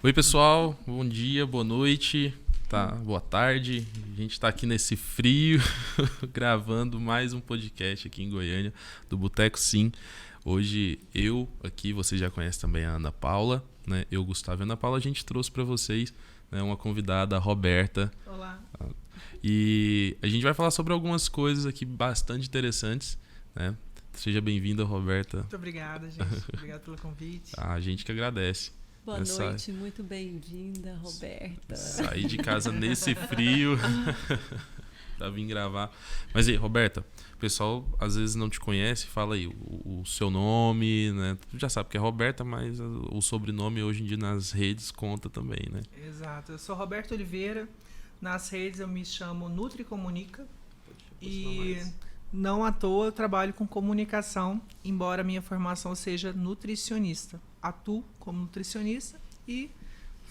Oi, pessoal. Bom dia, boa noite, boa tarde. A gente está aqui nesse frio, gravando mais um podcast aqui em Goiânia, do Boteco Sim. Hoje vocês já conhecem também a Ana Paula, né? Eu, Gustavo e a Ana Paula, a gente trouxe para vocês, né, uma convidada, a Roberta. Olá. E a gente vai falar sobre algumas coisas aqui bastante interessantes, né? Seja bem-vinda, Roberta. Muito obrigada, gente. Obrigado pelo convite. A gente que agradece. Boa noite, muito bem-vinda, Roberta. Saí de casa nesse frio pra vir gravar. Mas aí, Roberta, o pessoal às vezes não te conhece, fala aí o seu nome, né? Tu já sabe que é Roberta, mas o sobrenome hoje em dia nas redes conta também, né? Exato. Eu sou Roberta Oliveira. Nas redes eu me chamo Nutri Comunica. E não à toa eu trabalho com comunicação, embora minha formação seja nutricionista. Atuo como nutricionista e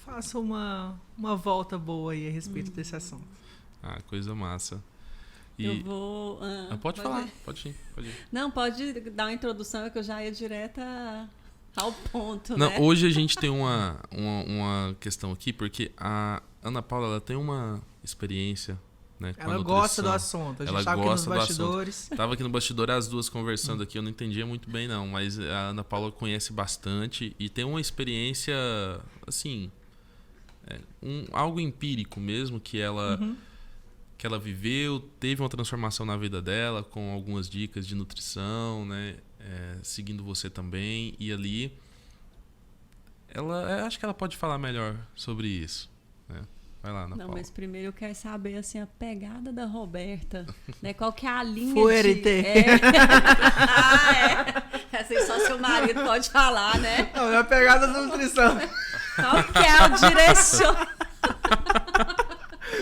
faço uma volta boa aí a respeito desse assunto. Ah, coisa massa. E... Eu vou... pode falar, pode ir. Não, pode dar uma introdução, é que eu já ia direta ao ponto, não, né? Hoje a gente tem uma questão aqui, porque a Ana Paula ela tem uma experiência, né, com ela a nutrição. Gosta do assunto. A gente estava aqui nos bastidores. Tava aqui no bastidor as duas conversando aqui, eu não entendia muito bem não, mas a Ana Paula conhece bastante e tem uma experiência, assim, algo empírico mesmo, que ela viveu, teve uma transformação na vida dela com algumas dicas de nutrição, né, seguindo você também, e ali acho que ela pode falar melhor sobre isso, né? Vai lá, Ana Paula. Não, mas primeiro eu quero saber, assim, a pegada da Roberta, né? Qual que é a linha Fuerte. Essa aí só seu marido pode falar, né? Não, é a pegada da nutrição. Qual que é a direção?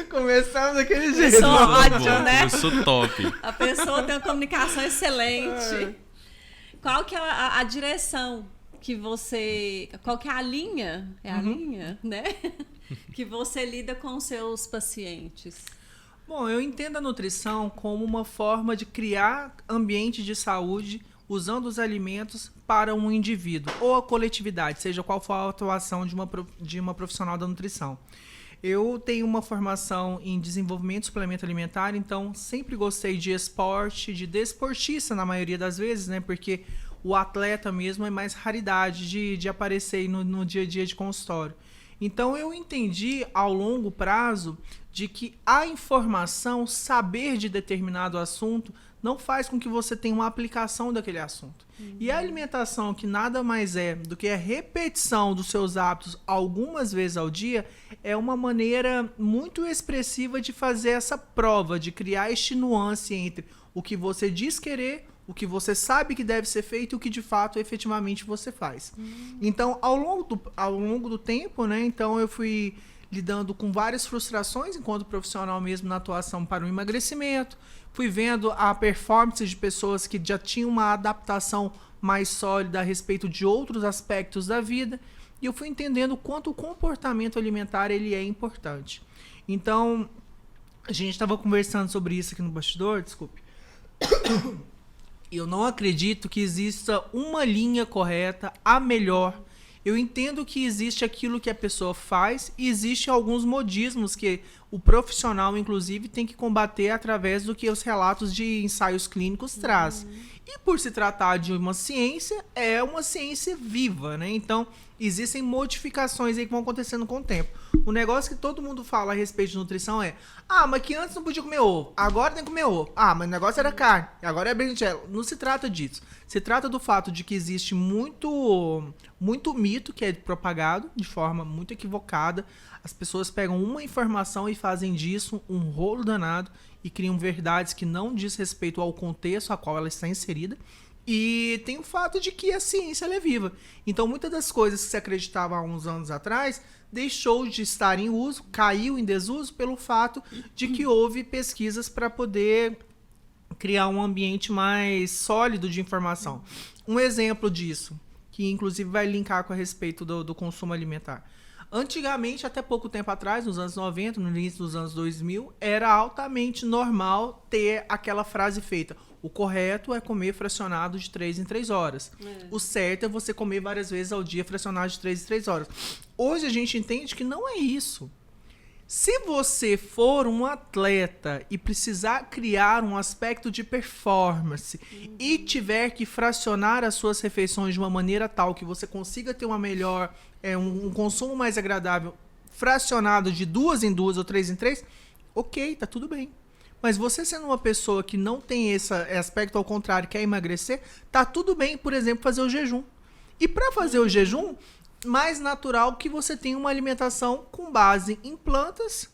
Começamos daquele jeito. Começou ótimo, né? Começou top. A pessoa tem uma comunicação excelente. Qual que é a direção que você... Qual que é a linha? É a linha, né? Que você lida com os seus pacientes. Bom, eu entendo a nutrição como uma forma de criar ambiente de saúde usando os alimentos para um indivíduo ou a coletividade, seja qual for a atuação de uma profissional da nutrição. Eu tenho uma formação em desenvolvimento e suplemento alimentar, então sempre gostei de esporte, de desportista na maioria das vezes, né? Porque o atleta mesmo é mais raridade de aparecer no dia a dia de consultório. Então eu entendi ao longo prazo de que a informação, saber de determinado assunto, não faz com que você tenha uma aplicação daquele assunto. E a alimentação, que nada mais é do que a repetição dos seus hábitos algumas vezes ao dia, é uma maneira muito expressiva de fazer essa prova, de criar este nuance entre o que você diz querer, o que você sabe que deve ser feito e o que de fato efetivamente você faz. Então, ao longo do tempo, né, então eu fui lidando com várias frustrações enquanto profissional mesmo na atuação para o emagrecimento, fui vendo a performance de pessoas que já tinham uma adaptação mais sólida a respeito de outros aspectos da vida, e eu fui entendendo o quanto o comportamento alimentar ele é importante. Então, a gente estava conversando sobre isso aqui no bastidor, desculpe. Eu não acredito que exista uma linha correta, a melhor. Eu entendo que existe aquilo que a pessoa faz e existe alguns modismos que o profissional, inclusive, tem que combater através do que os relatos de ensaios clínicos trazem. E por se tratar de uma ciência, é uma ciência viva, né? Então, existem modificações aí que vão acontecendo com o tempo. O negócio que todo mundo fala a respeito de nutrição é: mas que antes não podia comer ovo, agora tem que comer ovo. Mas o negócio era carne, agora é berinjela. Não se trata disso. Se trata do fato de que existe muito mito que é propagado de forma muito equivocada. As pessoas pegam uma informação e fazem disso um rolo danado e criam verdades que não diz respeito ao contexto a qual ela está inserida. E tem o fato de que a ciência ela é viva. Então, muitas das coisas que se acreditava há uns anos atrás deixou de estar em uso, caiu em desuso pelo fato de que houve pesquisas para poder criar um ambiente mais sólido de informação. Um exemplo disso, que inclusive vai linkar com a respeito do consumo alimentar. Antigamente, até pouco tempo atrás, nos anos 90, no início dos anos 2000, era altamente normal ter aquela frase feita: O correto é comer fracionado de 3 em 3 horas. O certo é você comer várias vezes ao dia fracionado de 3 em 3 horas. Hoje a gente entende que não é isso. Se você for um atleta e precisar criar um aspecto de performance e tiver que fracionar as suas refeições de uma maneira tal que você consiga ter uma melhor, um consumo mais agradável, fracionado de 2 em 2 ou 3 em 3, ok, tá tudo bem. Mas você sendo uma pessoa que não tem esse aspecto ao contrário, quer emagrecer, tá tudo bem, por exemplo, fazer o jejum. E para fazer o jejum, mais natural que você tenha uma alimentação com base em plantas,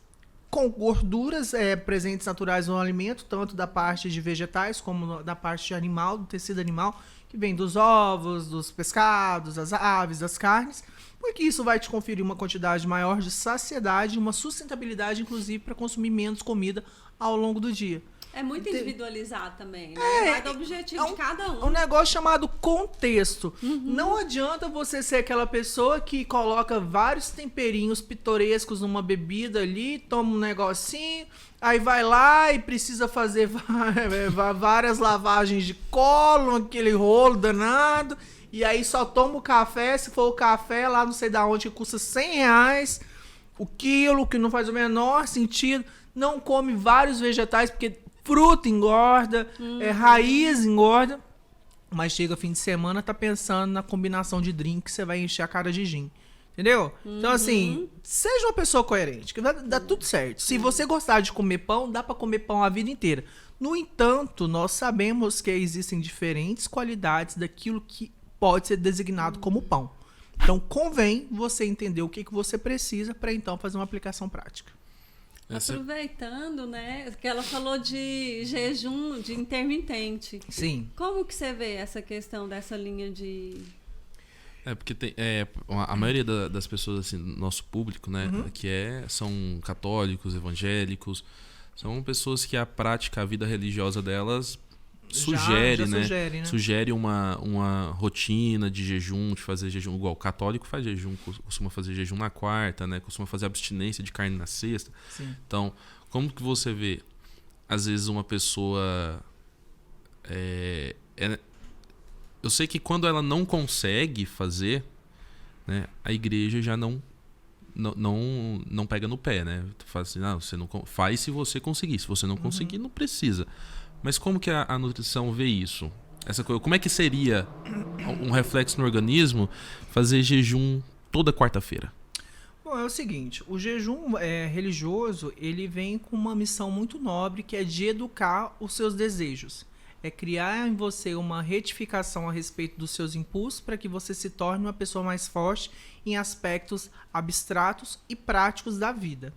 com gorduras presentes naturais no alimento, tanto da parte de vegetais como da parte de animal, do tecido animal, que vem dos ovos, dos pescados, das aves, das carnes, porque isso vai te conferir uma quantidade maior de saciedade e uma sustentabilidade, inclusive, para consumir menos comida ao longo do dia. É muito individualizado também, né? Vai do objetivo de cada um. Um negócio chamado contexto. Não adianta você ser aquela pessoa que coloca vários temperinhos pitorescos numa bebida ali, toma um negocinho, aí vai lá e precisa fazer várias lavagens de colo, aquele rolo danado, e aí só toma o café, se for o café lá não sei da onde, que custa R$100 o quilo, que não faz o menor sentido. Não come vários vegetais, porque fruta engorda, raiz engorda, mas chega fim de semana, tá pensando na combinação de drink que você vai encher a cara de gin. Entendeu? Então, assim, seja uma pessoa coerente, que vai dar tudo certo. Se você gostar de comer pão, dá pra comer pão a vida inteira. No entanto, nós sabemos que existem diferentes qualidades daquilo que pode ser designado como pão. Então, convém você entender o que você precisa para então fazer uma aplicação prática. Aproveitando, né, que ela falou de jejum de intermitente. Sim. Como que você vê essa questão dessa linha de... Porque tem, a maioria das pessoas, assim, do nosso público, né, são católicos, evangélicos, são pessoas que a prática, a vida religiosa delas sugere, né? Sugere uma rotina de jejum, de fazer jejum. Igual o católico faz jejum, costuma fazer jejum na quarta, né? Costuma fazer abstinência de carne na sexta. Sim. Então, como que você vê, às vezes, uma pessoa... eu sei que quando ela não consegue fazer, né, a igreja já não pega no pé, né? Fala assim, você não faz se você conseguir. Se você não conseguir, não precisa. Mas como que a nutrição vê isso? Essa coisa, como é que seria um reflexo no organismo fazer jejum toda quarta-feira? Bom, é o seguinte, o jejum religioso, ele vem com uma missão muito nobre, que é de educar os seus desejos. É criar em você uma retificação a respeito dos seus impulsos para que você se torne uma pessoa mais forte em aspectos abstratos e práticos da vida.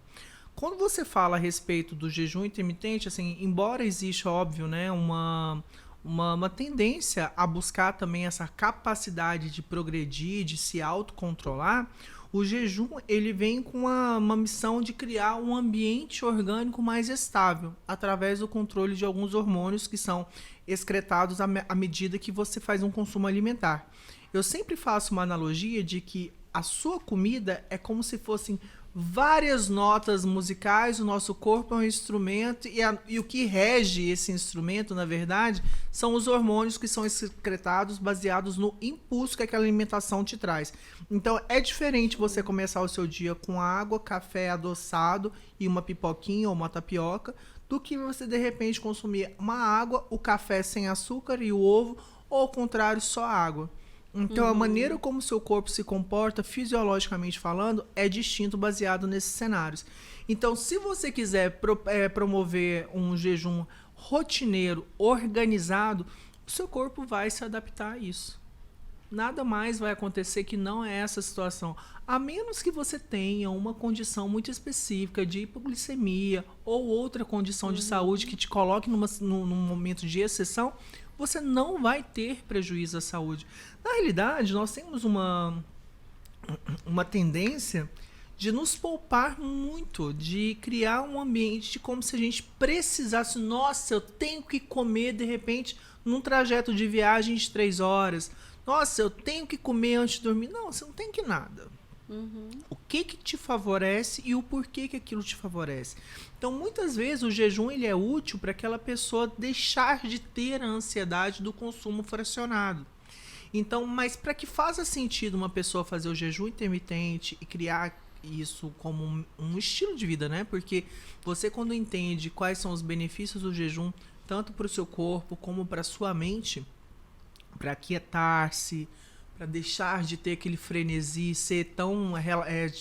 Quando você fala a respeito do jejum intermitente, assim, embora exista, óbvio, né, uma tendência a buscar também essa capacidade de progredir, de se autocontrolar, o jejum ele vem com uma missão de criar um ambiente orgânico mais estável, através do controle de alguns hormônios que são excretados à medida que você faz um consumo alimentar. Eu sempre faço uma analogia de que a sua comida é como se fossem várias notas musicais, o nosso corpo é um instrumento e o que rege esse instrumento, na verdade, são os hormônios que são excretados baseados no impulso que aquela alimentação te traz. Então, é diferente você começar o seu dia com água, café adoçado e uma pipoquinha ou uma tapioca, do que você, de repente, consumir uma água, o café sem açúcar e o ovo, ou ao contrário, só água. Então, a maneira como o seu corpo se comporta, fisiologicamente falando, é distinto baseado nesses cenários. Então, se você quiser promover um jejum rotineiro, organizado, o seu corpo vai se adaptar a isso. Nada mais vai acontecer que não é essa situação. A menos que você tenha uma condição muito específica de hipoglicemia ou outra condição de saúde que te coloque num momento de exceção, você não vai ter prejuízo à saúde. Na realidade, nós temos uma tendência de nos poupar muito, de criar um ambiente de como se a gente precisasse, nossa, eu tenho que comer, de repente, num trajeto de viagem de 3 horas. Nossa, eu tenho que comer antes de dormir. Não, você não tem que nada. O que te favorece e o porquê que aquilo te favorece. Então, muitas vezes, o jejum ele é útil para aquela pessoa deixar de ter a ansiedade do consumo fracionado. Então, mas para que faça sentido uma pessoa fazer o jejum intermitente e criar isso como um estilo de vida, né? Porque você, quando entende quais são os benefícios do jejum, tanto para o seu corpo como para a sua mente, para aquietar-se, para deixar de ter aquele frenesi, ser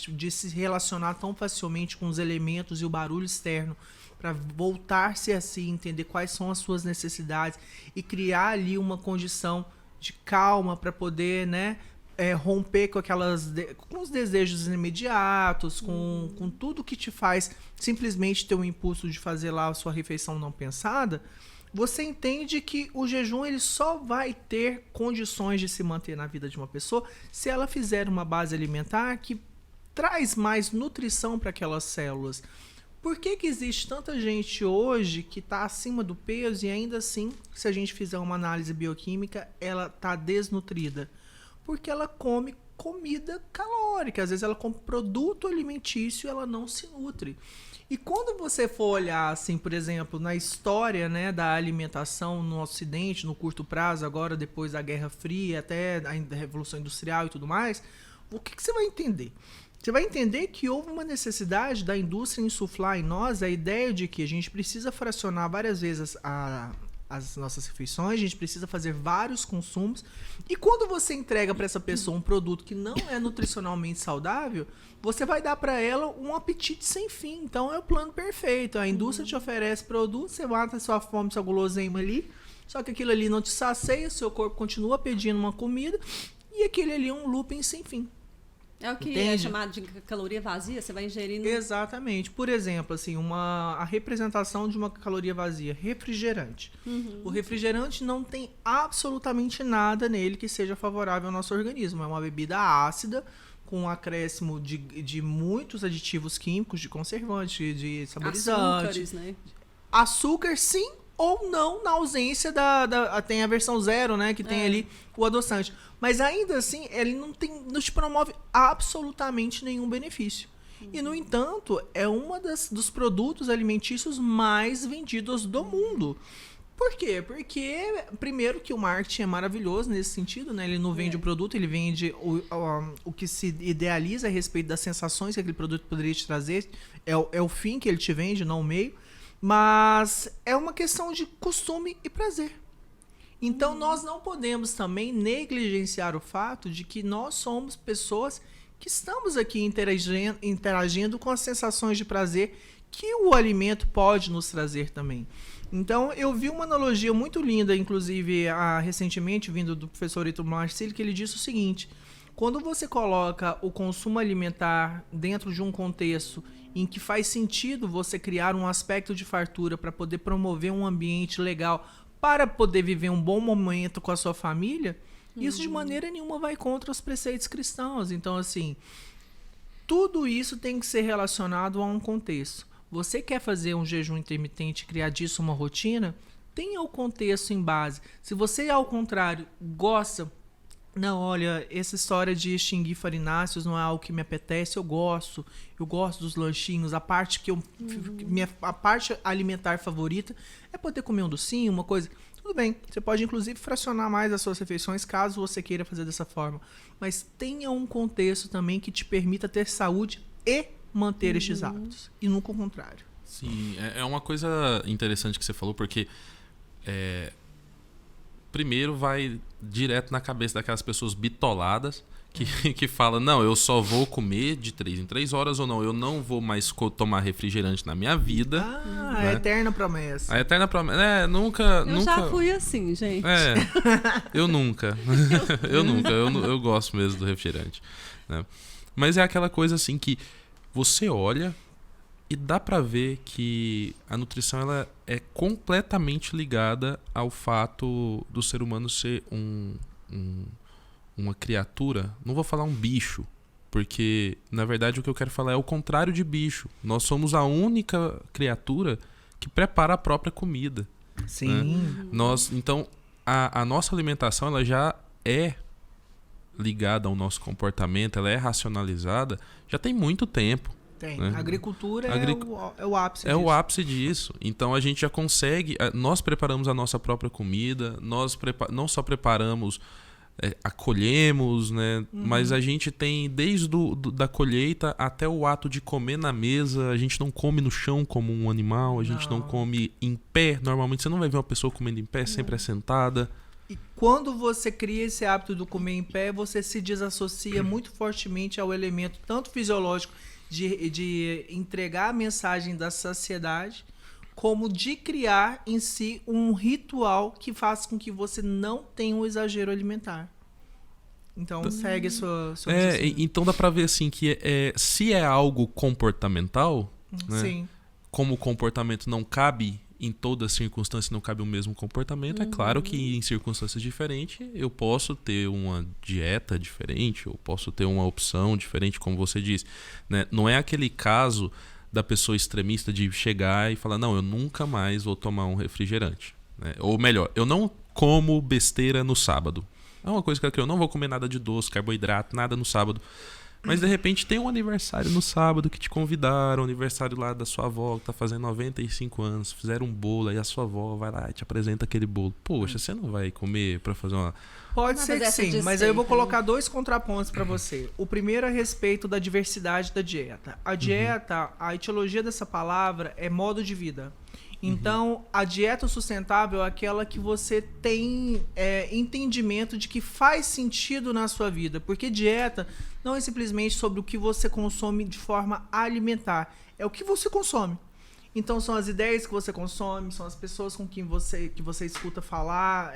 de se relacionar tão facilmente com os elementos e o barulho externo, para voltar-se a si, entender quais são as suas necessidades e criar ali uma condição de calma para poder, né, romper com com os desejos imediatos, com tudo que te faz simplesmente ter o impulso de fazer lá a sua refeição não pensada. Você entende que o jejum ele só vai ter condições de se manter na vida de uma pessoa se ela fizer uma base alimentar que traz mais nutrição para aquelas células. Por que existe tanta gente hoje que está acima do peso e ainda assim, se a gente fizer uma análise bioquímica, ela está desnutrida? Porque ela come comida calórica, às vezes ela come produto alimentício e ela não se nutre. E quando você for olhar, assim, por exemplo, na história, né, da alimentação no Ocidente, no curto prazo, agora depois da Guerra Fria, até a Revolução Industrial e tudo mais, o que você vai entender? Você vai entender que houve uma necessidade da indústria insuflar em nós a ideia de que a gente precisa fracionar várias vezes as nossas refeições, a gente precisa fazer vários consumos. E quando você entrega para essa pessoa um produto que não é nutricionalmente saudável, você vai dar para ela um apetite sem fim. Então é o plano perfeito. A indústria te oferece produto, você mata a sua fome, sua guloseima ali, só que aquilo ali não te sacia, seu corpo continua pedindo uma comida e aquele ali é um looping sem fim. É o que Entende? é chamado de caloria vazia, você vai ingerindo... Exatamente. Por exemplo, assim, a representação de uma caloria vazia, refrigerante. O refrigerante não tem absolutamente nada nele que seja favorável ao nosso organismo. É uma bebida ácida, com um acréscimo de muitos aditivos químicos, de conservante, de saborizante. Açúcares, né? Açúcar, sim ou não, na ausência tem a versão zero, né? Que tem ali o adoçante. Mas ainda assim, ele não te promove absolutamente nenhum benefício. E, no entanto, é dos produtos alimentícios mais vendidos do mundo. Por quê? Porque, primeiro, que o marketing é maravilhoso nesse sentido, né? Ele não vende o produto, ele vende o que se idealiza a respeito das sensações que aquele produto poderia te trazer. É o fim que ele te vende, não o meio. Mas é uma questão de costume e prazer. Então, nós não podemos também negligenciar o fato de que nós somos pessoas que estamos aqui interagindo com as sensações de prazer que o alimento pode nos trazer também. Então, eu vi uma analogia muito linda, inclusive, recentemente, vindo do professor Heitor Marcilli, que ele disse o seguinte: quando você coloca o consumo alimentar dentro de um contexto em que faz sentido você criar um aspecto de fartura para poder promover um ambiente legal, para poder viver um bom momento com a sua família, isso de maneira nenhuma vai contra os preceitos cristãos. Então, assim, tudo isso tem que ser relacionado a um contexto. Você quer fazer um jejum intermitente, criar disso uma rotina? Tenha o contexto em base. Se você, ao contrário, gosta... Não, olha, essa história de extinguir farináceos não é algo que me apetece, eu gosto dos lanchinhos, a parte a parte alimentar favorita é poder comer um docinho, uma coisa, tudo bem, você pode inclusive fracionar mais as suas refeições caso você queira fazer dessa forma, mas tenha um contexto também que te permita ter saúde e manter estes hábitos, e nunca o contrário. Sim, é uma coisa interessante que você falou, porque primeiro vai direto na cabeça daquelas pessoas bitoladas que falam, não, eu só vou comer de 3 em 3 horas, ou não, eu não vou mais tomar refrigerante na minha vida. A eterna promessa. A eterna promessa. Nunca... Eu já fui assim, gente. Eu nunca. Eu gosto mesmo do refrigerante. Né? Mas é aquela coisa assim que você olha e dá pra ver que a nutrição ela é completamente ligada ao fato do ser humano ser uma criatura. Não vou falar um bicho, porque na verdade o que eu quero falar é o contrário de bicho. Nós somos a única criatura que prepara a própria comida. Sim. Né? Então a nossa alimentação ela já é ligada ao nosso comportamento, ela é racionalizada, já tem muito tempo. Tem. Né? A agricultura é o ápice É disso. o ápice disso. Então a gente já consegue... Nós preparamos a nossa própria comida, nós não só preparamos, acolhemos, né? Mas a gente tem desde da colheita até o ato de comer na mesa. A gente não come no chão como um animal, a gente não come em pé. Normalmente você não vai ver uma pessoa comendo em pé, sempre é sentada. E quando você cria esse hábito do comer em pé, você se desassocia muito fortemente ao elemento tanto fisiológico de entregar a mensagem da saciedade, como de criar em si um ritual que faça com que você não tenha um exagero alimentar. Então, segue seu então dá pra ver assim que se é algo comportamental, né, sim. como o comportamento não cabe em todas as circunstâncias, não cabe o mesmo comportamento, é claro que em circunstâncias diferentes eu posso ter uma dieta diferente, eu posso ter uma opção diferente, como você disse, né? Não é aquele caso da pessoa extremista de chegar e falar, não, eu nunca mais vou tomar um refrigerante, né? Ou melhor, eu não como besteira no sábado. É uma coisa que eu não vou comer nada de doce, carboidrato, nada no sábado. Mas de repente tem um aniversário no sábado que te convidaram, aniversário lá da sua avó que tá fazendo 95 anos, fizeram um bolo, aí a sua avó vai lá e te apresenta aquele bolo. Poxa, você não vai comer pra fazer uma... Pode ser que sim, mas aí eu vou colocar 2 contrapontos para você. O primeiro é a respeito da diversidade da dieta. A dieta, a etiologia dessa palavra é modo de vida. Então, a dieta sustentável é aquela que você tem entendimento de que faz sentido na sua vida. Porque dieta não é simplesmente sobre o que você consome de forma alimentar. É o que você consome. Então, são as ideias que você consome, são as pessoas com quem que você escuta falar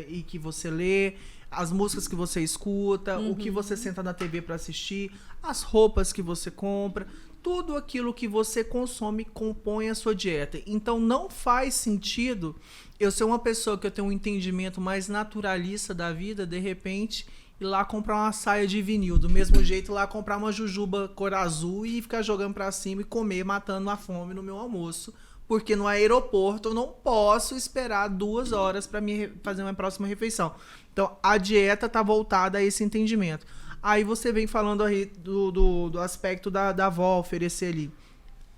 e que você lê, as músicas que você escuta, o que você senta na TV para assistir, as roupas que você compra. Tudo aquilo que você consome compõe a sua dieta. Então, não faz sentido eu ser uma pessoa que eu tenho um entendimento mais naturalista da vida, de repente, ir lá comprar uma saia de vinil. Do mesmo jeito, ir lá comprar uma jujuba cor azul e ficar jogando pra cima e comer, matando a fome no meu almoço. Porque no aeroporto eu não posso esperar 2 horas para fazer uma próxima refeição. Então, a dieta tá voltada a esse entendimento. Aí você vem falando aí do aspecto da avó oferecer ali.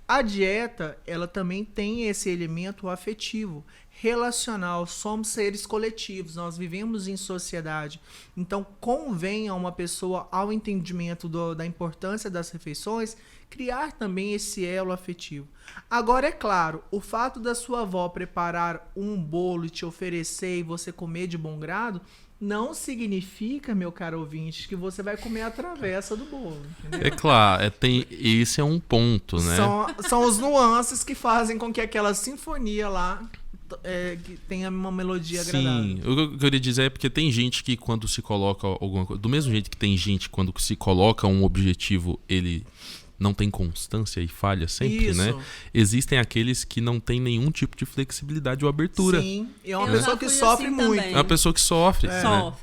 A dieta, ela também tem esse elemento afetivo, relacional. Somos seres coletivos, nós vivemos em sociedade. Então, convém a uma pessoa, ao entendimento da importância das refeições, criar também esse elo afetivo. Agora, é claro, o fato da sua avó preparar um bolo e te oferecer e você comer de bom grado, não significa, meu caro ouvinte, que você vai comer a travessa do bolo. Entendeu? É claro, esse é um ponto, né? São os nuances que fazem com que aquela sinfonia lá que tenha uma melodia agradável. Sim, o que eu queria dizer é porque tem gente que quando se coloca alguma coisa... Do mesmo jeito que tem gente quando se coloca um objetivo, ele não tem constância e falha sempre, Isso. né? Existem aqueles que não tem nenhum tipo de flexibilidade ou abertura. Sim, e é uma pessoa que sofre assim muito. também. É uma pessoa que sofre. É. Né?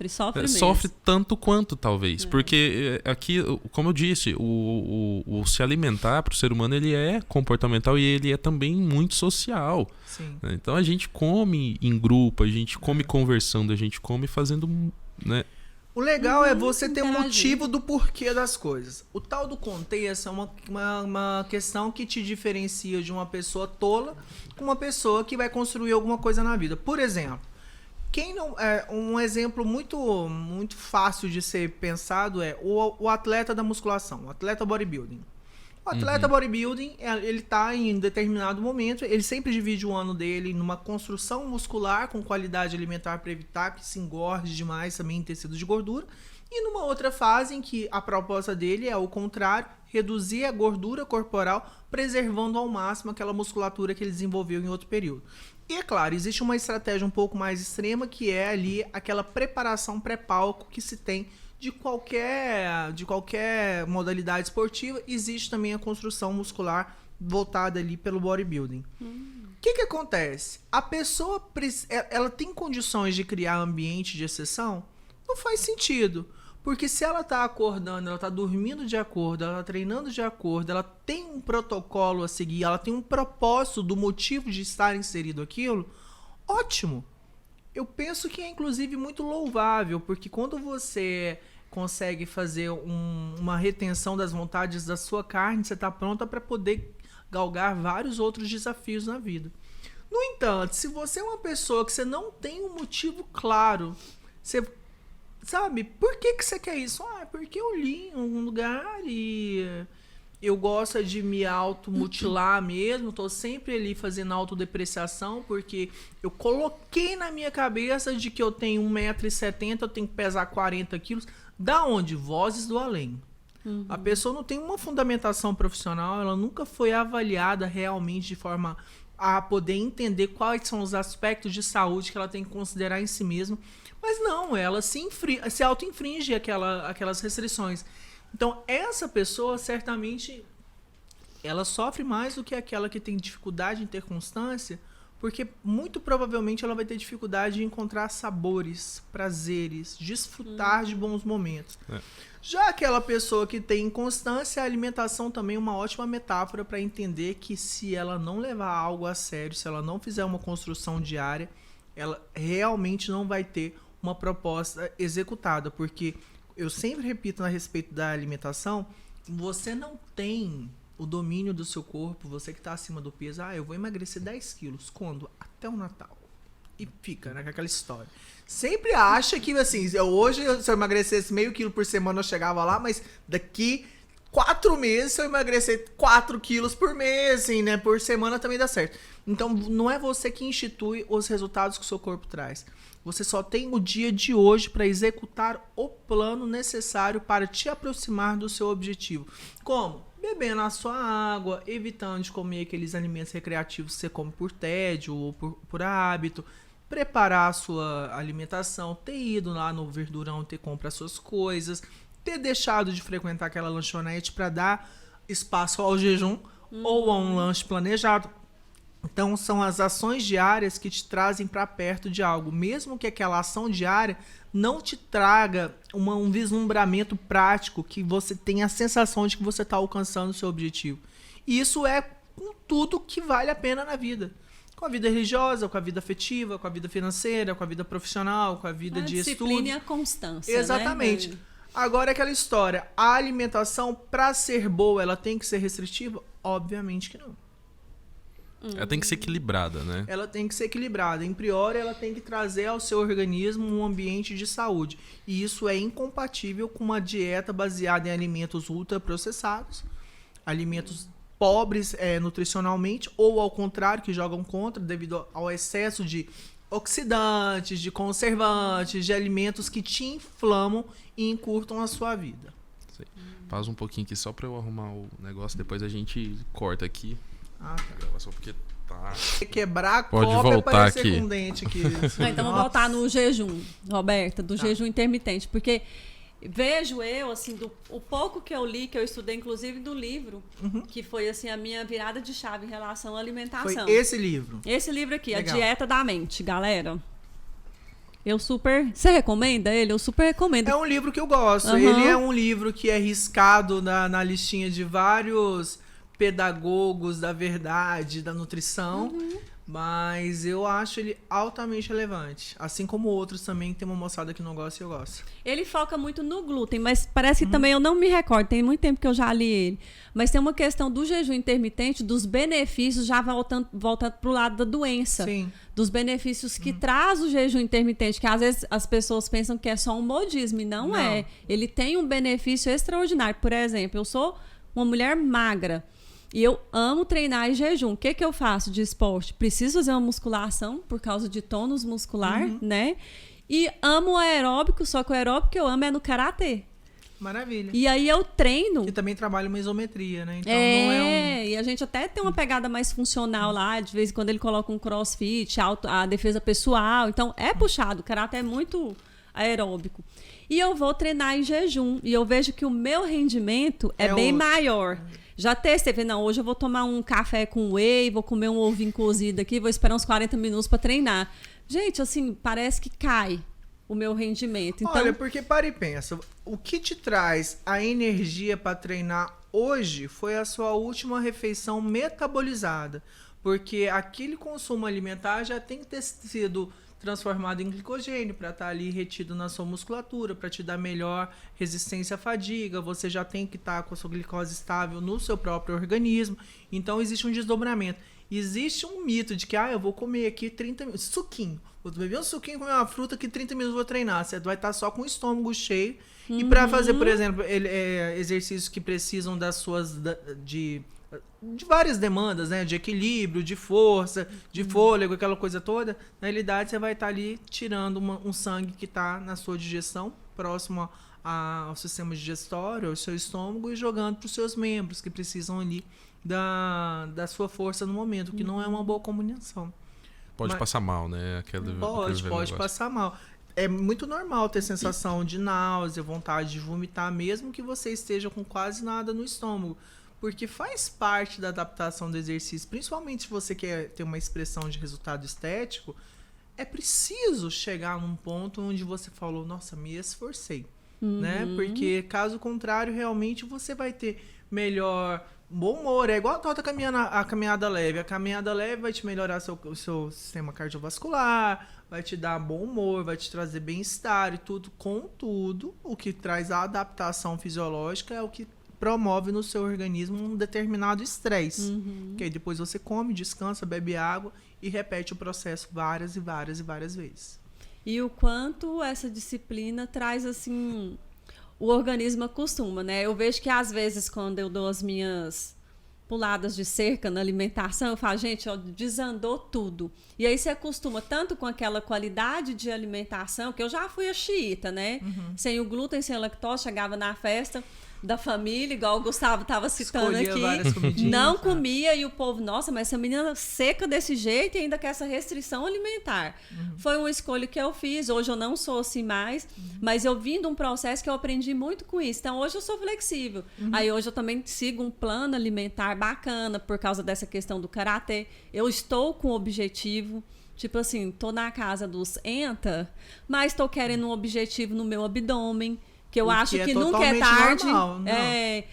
Sofre mesmo. Sofre tanto quanto, talvez. Porque aqui, como eu disse, o se alimentar para o ser humano ele é comportamental e ele é também muito social. Sim. Então a gente come em grupo, a gente come conversando, a gente come fazendo... Né? O legal é você ter um interagir. motivo do porquê das coisas. O tal do contexto é uma questão que te diferencia de uma pessoa tola com uma pessoa que vai construir alguma coisa na vida. Por exemplo, um exemplo muito, muito fácil de ser pensado é o atleta da musculação, o atleta bodybuilding. O atleta bodybuilding, ele tá em determinado momento, ele sempre divide o ano dele numa construção muscular com qualidade alimentar para evitar que se engorde demais também em tecido de gordura, e numa outra fase em que a proposta dele é o contrário, reduzir a gordura corporal, preservando ao máximo aquela musculatura que ele desenvolveu em outro período. E é claro, existe uma estratégia um pouco mais extrema que é ali aquela preparação pré-palco que se tem de qualquer modalidade esportiva. Existe também a construção muscular voltada ali pelo bodybuilding. O que acontece? A pessoa ela tem condições de criar ambiente de exceção? Não faz sentido. Porque se ela está acordando, ela está dormindo de acordo, ela está treinando de acordo, ela tem um protocolo a seguir, ela tem um propósito do motivo de estar inserido aquilo, ótimo. Eu penso que é inclusive muito louvável, porque quando você consegue fazer uma retenção das vontades da sua carne, você está pronta para poder galgar vários outros desafios na vida. No entanto, se você é uma pessoa que você não tem um motivo claro, você sabe, por que você quer isso? Porque eu li em um lugar e eu gosto de me automutilar mesmo, tô sempre ali fazendo autodepreciação, porque eu coloquei na minha cabeça de que eu tenho 1,70 m, eu tenho que pesar 40 quilos. Da onde? Vozes do além. A pessoa não tem uma fundamentação profissional, ela nunca foi avaliada realmente de forma a poder entender quais são os aspectos de saúde que ela tem que considerar em si mesma. Mas não, ela se auto-infringe aquelas restrições. Então, essa pessoa, certamente, ela sofre mais do que aquela que tem dificuldade em ter constância, porque muito provavelmente ela vai ter dificuldade em encontrar sabores, prazeres, desfrutar de bons momentos. Já aquela pessoa que tem inconstância, a alimentação também é uma ótima metáfora para entender que se ela não levar algo a sério, se ela não fizer uma construção diária, ela realmente não vai ter uma proposta executada, porque eu sempre repito a respeito da alimentação, você não tem o domínio do seu corpo, você que está acima do peso, eu vou emagrecer 10 quilos, quando? Até o Natal. E fica, né, com aquela história. Sempre acha que, assim, hoje, se eu emagrecesse meio quilo por semana, eu chegava lá, mas daqui 4 meses, se eu emagrecer 4 quilos por mês, assim, né, por semana também dá certo. Então, não é você que institui os resultados que o seu corpo traz. Você só tem o dia de hoje para executar o plano necessário para te aproximar do seu objetivo. Como? Bebendo a sua água, evitando de comer aqueles alimentos recreativos que você come por tédio ou por hábito, preparar a sua alimentação, ter ido lá no Verdurão, ter compra as suas coisas, ter deixado de frequentar aquela lanchonete para dar espaço ao jejum ou a um lanche planejado. Então, são as ações diárias que te trazem para perto de algo. Mesmo que aquela ação diária não te traga um vislumbramento prático, que você tenha a sensação de que você está alcançando o seu objetivo. E isso é com tudo que vale a pena na vida. Com a vida religiosa, com a vida afetiva, com a vida financeira, com a vida profissional, com a vida de estudo. A disciplina e a constância, exatamente. Né? Agora, aquela história, a alimentação, para ser boa, ela tem que ser restritiva? Obviamente que não. Ela tem que ser equilibrada, né? Ela tem que ser equilibrada. Em priori, ela tem que trazer ao seu organismo um ambiente de saúde. E isso é incompatível com uma dieta baseada em alimentos ultraprocessados, alimentos pobres nutricionalmente, ou ao contrário, que jogam contra devido ao excesso de oxidantes, de conservantes, de alimentos que te inflamam e encurtam a sua vida. Sei. Pausa um pouquinho aqui só para eu arrumar o negócio, depois a gente corta aqui. Tá. Só porque tá. Quebrar a Pode copa voltar e parecer aqui. com dente aqui. Então vamos voltar no jejum, Roberta, do jejum intermitente, porque vejo eu, assim, o pouco que eu li, que eu estudei, inclusive do livro, que foi, assim, a minha virada de chave em relação à alimentação. Foi esse livro. Esse livro aqui, Legal. A Dieta da Mente, galera. Eu super... Você recomenda ele? Eu super recomendo. É um livro que eu gosto. Ele é um livro que é riscado na listinha de vários pedagogos da verdade, da nutrição, mas eu acho ele altamente relevante. Assim como outros também, tem uma moçada que não gosta e eu gosto. Ele foca muito no glúten, mas parece que também eu não me recordo, tem muito tempo que eu já li ele. Mas tem uma questão do jejum intermitente, dos benefícios, já voltando pro lado da doença. Sim. Dos benefícios que traz o jejum intermitente, que às vezes as pessoas pensam que é só um modismo, e não é. Ele tem um benefício extraordinário. Por exemplo, eu sou uma mulher magra, e eu amo treinar em jejum. O que eu faço de esporte? Preciso fazer uma musculação por causa de tônus muscular, né? E amo o aeróbico, só que o aeróbico que eu amo é no karatê. Maravilha. E aí eu treino. Que também trabalha uma isometria, né? Então não é e a gente até tem uma pegada mais funcional lá, de vez em quando ele coloca um crossfit, a defesa pessoal. Então é puxado, o karatê é muito aeróbico. E eu vou treinar em jejum. E eu vejo que o meu rendimento é bem maior. Já testei, falei, não, hoje eu vou tomar um café com whey, vou comer um ovinho cozido aqui, vou esperar uns 40 minutos para treinar. Gente, assim, parece que cai o meu rendimento. Então... Olha, porque para e pensa, o que te traz a energia para treinar hoje foi a sua última refeição metabolizada. Porque aquele consumo alimentar já tem que ter sido transformado em glicogênio para estar ali retido na sua musculatura, para te dar melhor resistência à fadiga. Você já tem que estar com a sua glicose estável no seu próprio organismo. Então existe um desdobramento. Existe um mito de que eu vou comer aqui 30 minutos, suquinho. Vou beber um suquinho, comer uma fruta que 30 minutos vou treinar. Você vai estar só com o estômago cheio. E para fazer, por exemplo, exercícios que precisam das suas de várias demandas, né? De equilíbrio, de força, de fôlego, aquela coisa toda. Na realidade, você vai estar ali tirando um sangue que está na sua digestão, próximo ao sistema digestório, ao seu estômago, e jogando para os seus membros que precisam ali da sua força no momento, que não é uma boa combinação. Pode passar mal, né? Pode passar mal. É muito normal ter sensação de náusea, vontade de vomitar, mesmo que você esteja com quase nada no estômago. Porque faz parte da adaptação do exercício, principalmente se você quer ter uma expressão de resultado estético, é preciso chegar num ponto onde você falou, nossa, me esforcei. Né? Porque, caso contrário, realmente você vai ter melhor bom humor. É igual a caminhada leve. A caminhada leve vai te melhorar o seu sistema cardiovascular, vai te dar bom humor, vai te trazer bem-estar e tudo. Contudo, o que traz a adaptação fisiológica é o que promove no seu organismo um determinado estresse. Que aí depois você come, descansa, bebe água e repete o processo várias e várias e várias vezes. E o quanto essa disciplina traz, assim, o organismo acostuma, né? Eu vejo que às vezes quando eu dou as minhas puladas de cerca na alimentação, eu falo, gente, ó, desandou tudo. E aí você acostuma tanto com aquela qualidade de alimentação, que eu já fui a xiita, né? Sem o glúten, sem a lactose, chegava na festa da família, igual o Gustavo estava citando aqui, não comia, e o povo, nossa, mas essa menina seca desse jeito e ainda quer essa restrição alimentar. Foi uma escolha que eu fiz, hoje eu não sou assim mais, mas eu vim de um processo que eu aprendi muito com isso, então hoje eu sou flexível. Aí hoje eu também sigo um plano alimentar bacana, por causa dessa questão do karatê, eu estou com objetivo, tipo assim, tô na casa dos mas tô querendo um objetivo no meu abdômen, que eu acho que nunca é tarde.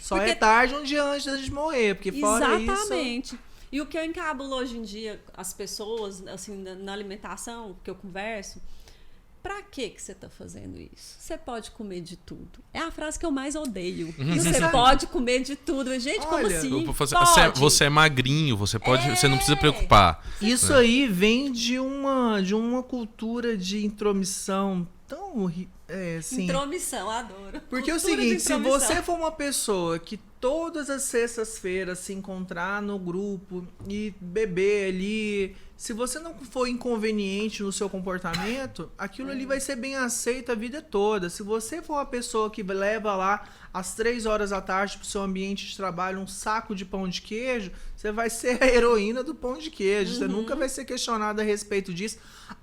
Só porque é tarde um dia antes de morrer, porque fora isso... Exatamente. E o que eu encabulo hoje em dia, as pessoas, assim, na alimentação, que eu converso, pra que você tá fazendo isso? Você pode comer de tudo. É a frase que eu mais odeio. Você pode comer de tudo. Gente, como assim? Você é magrinho, você não precisa preocupar. Isso aí vem de uma cultura de intromissão tão... assim, intromissão, adoro. Porque é o seguinte, se você for uma pessoa que todas as sextas-feiras se encontrar no grupo e beber ali, se você não for inconveniente no seu comportamento, aquilo ali vai ser bem aceito a vida toda. Se você for uma pessoa que leva lá às 3 horas da tarde pro seu ambiente de trabalho um saco de pão de queijo, você vai ser a heroína do pão de queijo. Você nunca vai ser questionado a respeito disso,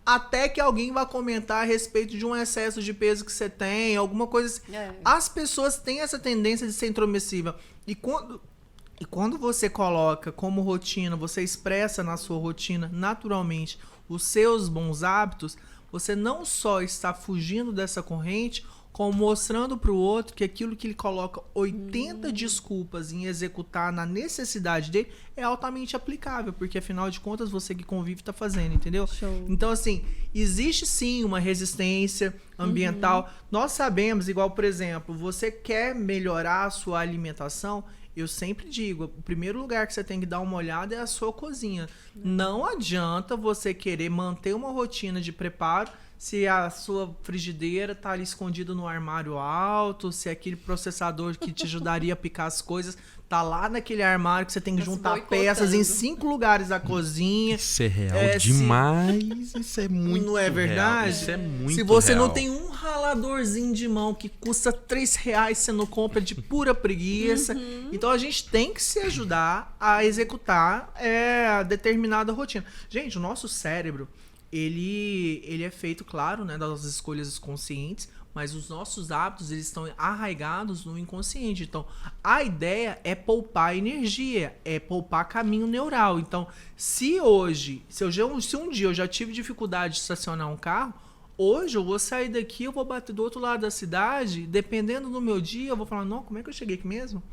até que alguém vá comentar a respeito de um excesso de peso que você tem, alguma coisa assim. As pessoas têm essa tendência de ser intromissível. E quando você coloca como rotina, você expressa na sua rotina naturalmente os seus bons hábitos, você não só está fugindo dessa corrente, como mostrando para o outro que aquilo que ele coloca 80 desculpas em executar na necessidade dele é altamente aplicável, porque afinal de contas você que convive está fazendo, entendeu? Show. Então, assim, existe sim uma resistência ambiental. Nós sabemos, igual, por exemplo, você quer melhorar a sua alimentação, eu sempre digo, o primeiro lugar que você tem que dar uma olhada é a sua cozinha. Não adianta você querer manter uma rotina de preparo se a sua frigideira tá ali escondida no armário alto, se aquele processador que te ajudaria a picar as coisas tá lá naquele armário que você tem que juntar peças em 5 lugares da cozinha. Isso é real demais. Isso é muito Não é verdade? Real. Isso é muito Se você real. não tem um raladorzinho de mão que custa R$3, você não compra de pura preguiça. Então a gente tem que se ajudar a executar determinada rotina. Gente, o nosso cérebro, ele é feito, claro, né, das escolhas conscientes, mas os nossos hábitos, eles estão arraigados no inconsciente. Então, a ideia é poupar energia, é poupar caminho neural. Então, se um dia eu já tive dificuldade de estacionar um carro, hoje eu vou sair daqui, eu vou bater do outro lado da cidade, dependendo do meu dia, eu vou falar, não, como é que eu cheguei aqui mesmo?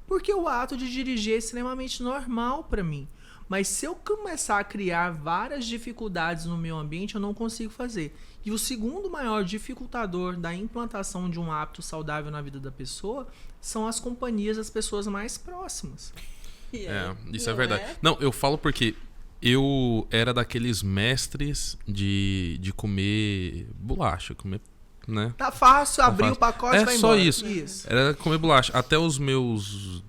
Porque o ato de dirigir é extremamente normal para mim. Mas se eu começar a criar várias dificuldades no meu ambiente, eu não consigo fazer. E o segundo maior dificultador da implantação de um hábito saudável na vida da pessoa são as companhias das pessoas mais próximas. Isso é verdade. Não, eu falo porque eu era daqueles mestres de comer bolacha, comer, né? Tá fácil, abrir o pacote e vai embora. É só isso. Era comer bolacha. Até os meus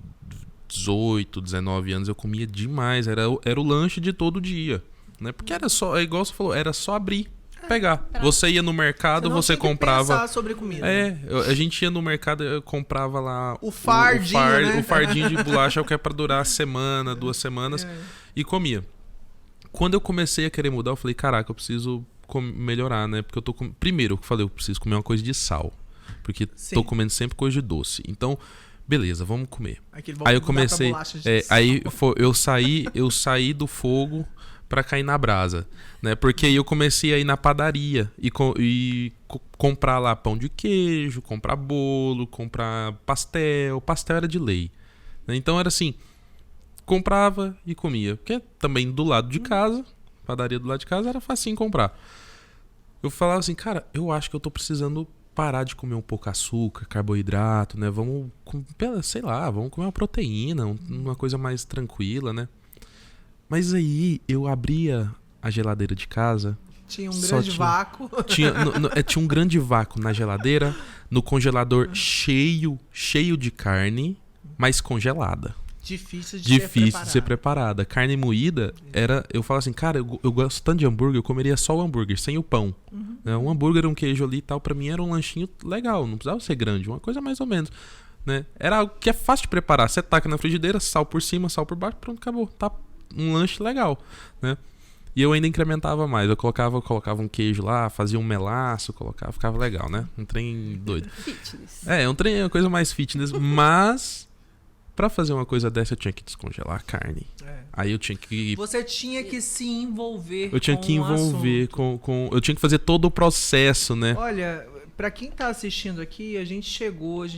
18, 19 anos eu comia demais. Era o lanche de todo dia, né? Porque era só, igual você falou, era só abrir, pegar. Você ia no mercado, você comprava. Pensar sobre comida. A gente ia no mercado, eu comprava lá o fardinho, né? O fardinho de bolacha, que é pra durar a semana, 2 semanas, e comia. Quando eu comecei a querer mudar, eu falei, caraca, eu preciso melhorar, né? Porque eu tô primeiro, eu falei, eu preciso comer uma coisa de sal, porque tô comendo sempre coisa de doce. Então, beleza, vamos comer. Aí eu comecei, eu saí do fogo pra cair na brasa, né? Porque aí eu comecei a ir na padaria e comprar lá pão de queijo, comprar bolo, comprar pastel. Pastel era de lei, né? Então era assim, comprava e comia. Porque também do lado de casa, padaria do lado de casa, era facinho comprar. Eu falava assim, cara, eu acho que eu tô precisando parar de comer um pouco açúcar, carboidrato, né? Vamos, sei lá, vamos comer uma proteína, uma coisa mais tranquila, né? Mas aí eu abria a geladeira de casa. Tinha um grande vácuo. Tinha um grande vácuo na geladeira, no congelador cheio de carne, mas congelada. Difícil de ser preparada. Carne moída era... Eu falo assim, cara, eu gosto tanto de hambúrguer, eu comeria só o hambúrguer, sem o pão. Né? Um hambúrguer, um queijo ali e tal, pra mim era um lanchinho legal, não precisava ser grande, uma coisa mais ou menos. Né? Era algo que é fácil de preparar. Você taca na frigideira, sal por cima, sal por baixo, pronto, acabou. Tá um lanche legal, né? E eu ainda incrementava mais. Eu colocava um queijo lá, fazia um melaço, ficava legal, né? Um trem doido. Fitness. Uma coisa mais fitness, mas pra fazer uma coisa dessa eu tinha que descongelar a carne. Aí eu tinha que... Você tinha que se envolver com Eu tinha que envolver com... Eu tinha que fazer todo o processo, né? Olha, pra quem tá assistindo aqui, a gente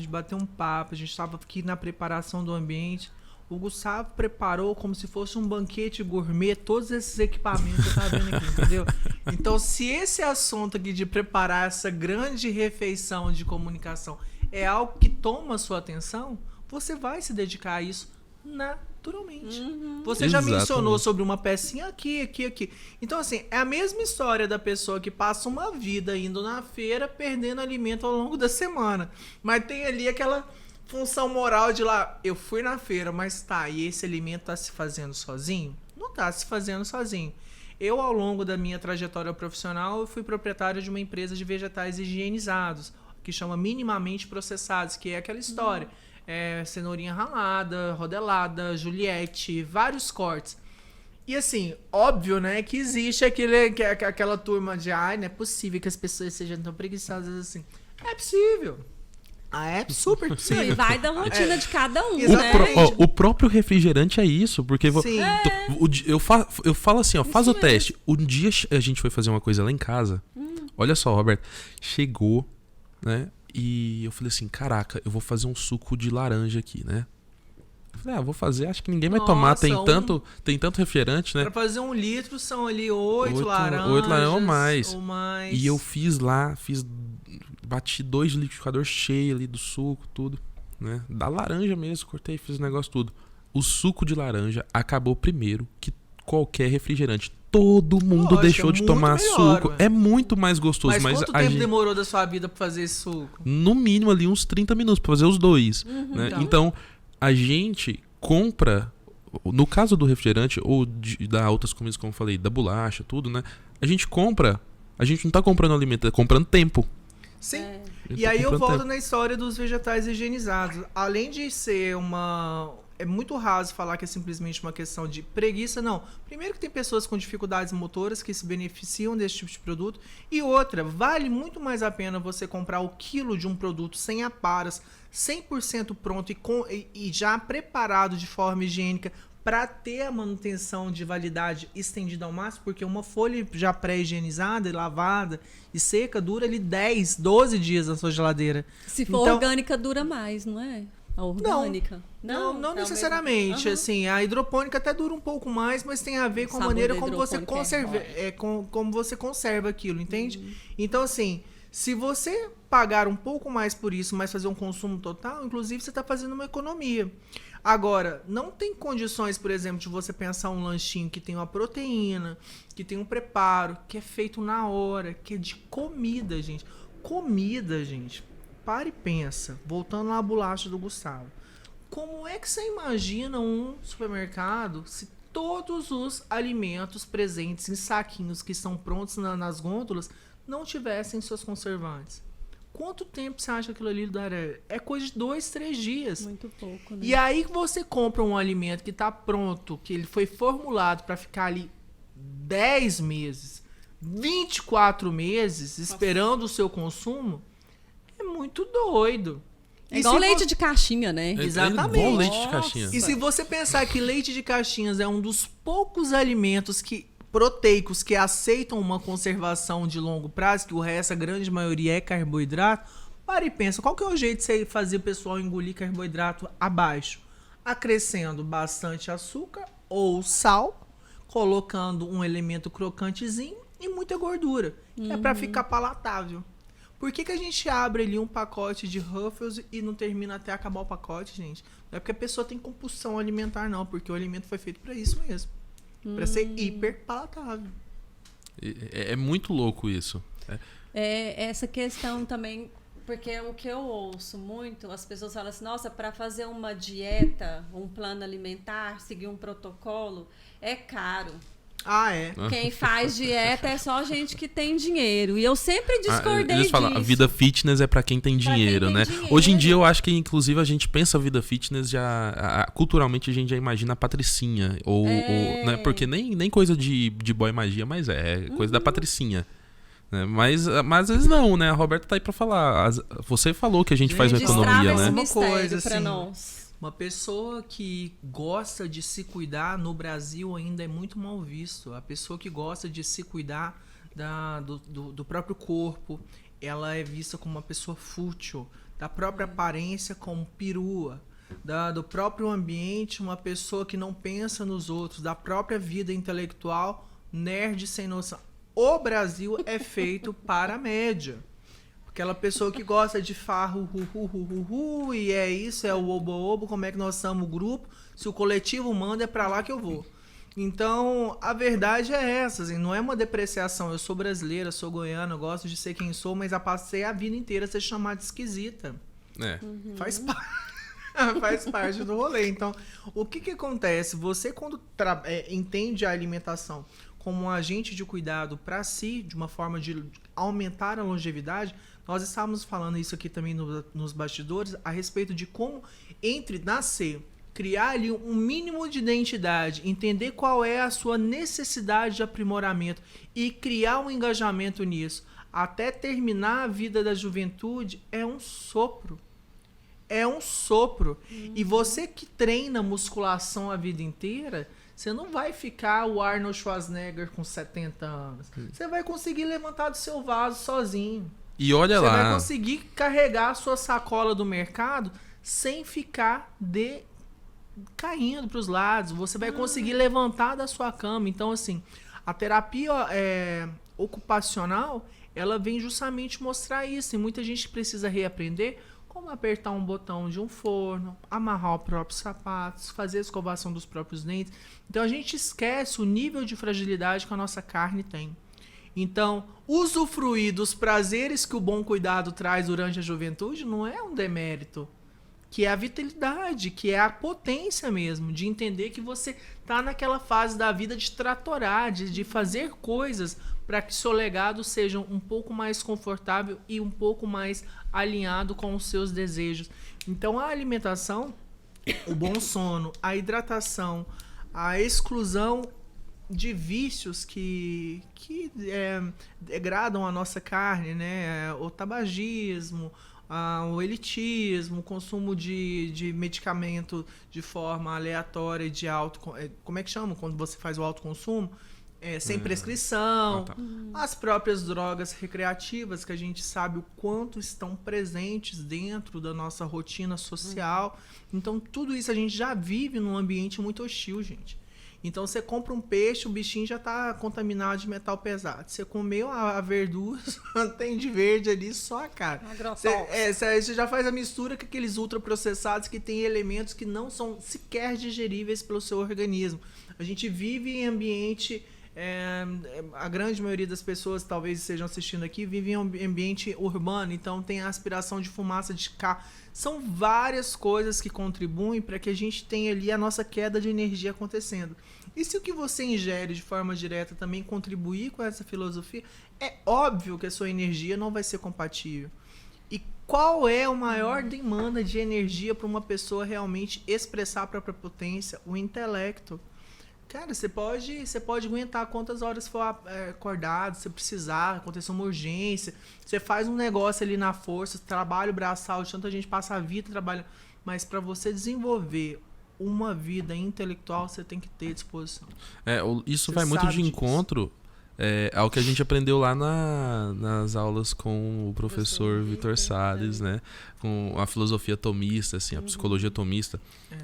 bateu um papo, a gente tava aqui na preparação do ambiente. O Gustavo preparou como se fosse um banquete gourmet todos esses equipamentos que você tá vendo aqui, entendeu? Então, se esse assunto aqui de preparar essa grande refeição de comunicação é algo que toma a sua atenção, você vai se dedicar a isso naturalmente. Você já mencionou sobre uma pecinha aqui. Então, assim, é a mesma história da pessoa que passa uma vida indo na feira, perdendo alimento ao longo da semana. Mas tem ali aquela função moral de lá, eu fui na feira, mas e esse alimento tá se fazendo sozinho? Não tá se fazendo sozinho. Eu, ao longo da minha trajetória profissional, eu fui proprietário de uma empresa de vegetais higienizados, que chama minimamente processados, que é aquela história. Cenourinha ralada, rodelada, Juliette, vários cortes. E assim, óbvio, né, que existe aquela turma de não é possível que as pessoas sejam tão preguiçosas assim. É possível. É super possível. E vai da rotina de cada um, né? O próprio refrigerante é isso, porque eu falo assim, faz o teste. Um dia a gente foi fazer uma coisa lá em casa. Olha só, Roberto, chegou, né? E eu falei assim, caraca, eu vou fazer um suco de laranja aqui, né? Eu falei, vou fazer, acho que ninguém vai tomar, tem tanto refrigerante, né? Pra fazer 1 litro são ali 8 laranjas. 8 laranjas ou mais. mais. E eu bati 2 liquidificadores cheios ali do suco, tudo, né? Da laranja mesmo, cortei, fiz o negócio tudo. O suco de laranja acabou primeiro que qualquer refrigerante. Todo mundo deixou de tomar suco. É muito mais gostoso. Mas quanto tempo demorou da sua vida pra fazer esse suco? No mínimo ali uns 30 minutos pra fazer os 2. Né? Então, a gente compra, no caso do refrigerante ou da outras comidas, como eu falei, da bolacha, tudo, né? A gente não tá comprando alimento, tá comprando tempo. Sim. E aí eu volto na história dos vegetais higienizados. Além de ser é muito raso falar que é simplesmente uma questão de preguiça, não. Primeiro que tem pessoas com dificuldades motoras que se beneficiam desse tipo de produto. E outra, vale muito mais a pena você comprar o quilo de um produto sem aparas, 100% pronto e já preparado de forma higiênica para ter a manutenção de validade estendida ao máximo, porque uma folha já pré-higienizada, lavada e seca dura ali 10, 12 dias na sua geladeira. Se for orgânica, dura mais, não é? A orgânica? Não é o necessariamente. mesmo. Assim, a hidropônica até dura um pouco mais, mas tem a ver com a sabor maneira da como você hidropônica como você conserva aquilo, entende? Então, assim, se você pagar um pouco mais por isso, mas fazer um consumo total, inclusive você está fazendo uma economia. Agora, não tem condições, por exemplo, de você pensar um lanchinho que tem uma proteína, que tem um preparo, que é feito na hora, que é de comida, gente. Comida, gente. Para e pensa. Voltando lá à bolacha do Gustavo. Como é que você imagina um supermercado se todos os alimentos presentes em saquinhos que estão prontos nas gôndolas não tivessem seus conservantes? Quanto tempo você acha que aquilo ali daria? É coisa de 2, 3 dias. Muito pouco, né? E aí que você compra um alimento que está pronto, que ele foi formulado para ficar ali 10 meses, 24 meses, esperando o seu consumo, é muito doido. É igual leite de caixinha, né? Exatamente. Igual leite de caixinha. E se você pensar que leite de caixinhas é um dos poucos alimentos proteicos que aceitam uma conservação de longo prazo, que o resto, a grande maioria, é carboidrato, para e pensa, qual que é o jeito de você fazer o pessoal engolir carboidrato abaixo? Acrescendo bastante açúcar ou sal, colocando um elemento crocantezinho e muita gordura, que é para ficar palatável. Por que a gente abre ali um pacote de Ruffles e não termina até acabar o pacote, gente? Não é porque a pessoa tem compulsão alimentar, não. Porque o alimento foi feito para isso mesmo. Para ser hiper palatável. É muito louco isso. Essa questão também, porque o que eu ouço muito, as pessoas falam assim, nossa, para fazer uma dieta, um plano alimentar, seguir um protocolo, é caro. Ah, é? Quem faz dieta é só gente que tem dinheiro. E eu sempre discordei eles falam, disso. a vida fitness é pra quem tem dinheiro, né? dinheiro. Hoje em dia eu acho que, inclusive, a gente pensa a vida fitness culturalmente a gente já imagina a Patricinha. Né? Porque nem coisa de boy magia, mas é coisa da Patricinha. Né? Mas às vezes não, né? A Roberta tá aí pra falar. Você falou que a gente faz uma economia, né? Uma coisa pra assim, nós. uma pessoa que gosta de se cuidar no Brasil ainda é muito mal visto. A pessoa que gosta de se cuidar do próprio corpo, ela é vista como uma pessoa fútil, da própria aparência como perua, do próprio ambiente, uma pessoa que não pensa nos outros, da própria vida intelectual, nerd sem noção. O Brasil é feito para a média. Aquela pessoa que gosta de farro, e é isso, é o obo-obo, como é que nós somos o grupo, se o coletivo manda é pra lá que eu vou. Então, a verdade é essa, assim, não é uma depreciação, eu sou brasileira, sou goiana, eu gosto de ser quem sou, mas eu passei a vida inteira a ser chamada de esquisita. Faz parte do rolê. Então, o que acontece? Você, quando entende a alimentação como um agente de cuidado para si, de uma forma de aumentar a longevidade, nós estávamos falando isso aqui também nos bastidores, a respeito de como, entre nascer, criar ali um mínimo de identidade, entender qual é a sua necessidade de aprimoramento e criar um engajamento nisso, até terminar a vida da juventude, é um sopro. É um sopro. E você que treina musculação a vida inteira, você não vai ficar o Arnold Schwarzenegger com 70 anos. Você vai conseguir levantar do seu vaso sozinho. E olha lá. Você vai conseguir carregar a sua sacola do mercado sem ficar caindo para os lados. Você vai conseguir levantar da sua cama. Então, assim, a terapia ocupacional, ela vem justamente mostrar isso. E muita gente precisa reaprender como apertar um botão de um forno, amarrar os próprios sapatos, fazer a escovação dos próprios dentes. Então, a gente esquece o nível de fragilidade que a nossa carne tem. Então, usufruir dos prazeres que o bom cuidado traz durante a juventude não é um demérito, que é a vitalidade, que é a potência mesmo, de entender que você está naquela fase da vida de tratorar, de fazer coisas para que seu legado seja um pouco mais confortável e um pouco mais alinhado com os seus desejos. Então, a alimentação, o bom sono, a hidratação, a exclusão de vícios que degradam a nossa carne, né? O tabagismo, o elitismo, o consumo de medicamento de forma aleatória e de como é que chama quando você faz o autoconsumo? sem prescrição, tá. as próprias drogas recreativas, que a gente sabe o quanto estão presentes dentro da nossa rotina social. Então, tudo isso a gente já vive num ambiente muito hostil, gente. Então, você compra um peixe, o bichinho já está contaminado de metal pesado. Você comeu a verdura, tem de verde ali só a cara. Você já faz a mistura com aqueles ultraprocessados que tem elementos que não são sequer digeríveis pelo seu organismo. A gente vive em ambiente... a grande maioria das pessoas, talvez estejam assistindo aqui, vivem em um ambiente urbano, então tem a aspiração de fumaça de carro. São várias coisas que contribuem para que a gente tenha ali a nossa queda de energia acontecendo. E se o que você ingere de forma direta também contribuir com essa filosofia, é óbvio que a sua energia não vai ser compatível. E qual é a maior demanda de energia para uma pessoa realmente expressar a própria potência? O intelecto. Cara, você pode aguentar quantas horas for acordado, se precisar, acontecer uma urgência. Você faz um negócio ali na força, trabalho braçal, de tanta gente passa a vida trabalhando. Mas para você desenvolver uma vida intelectual, você tem que ter disposição. Isso Você vai muito de sabe encontro ao que a gente aprendeu lá nas aulas com o professor Vitor Salles, né? Com a filosofia tomista, assim, a psicologia tomista.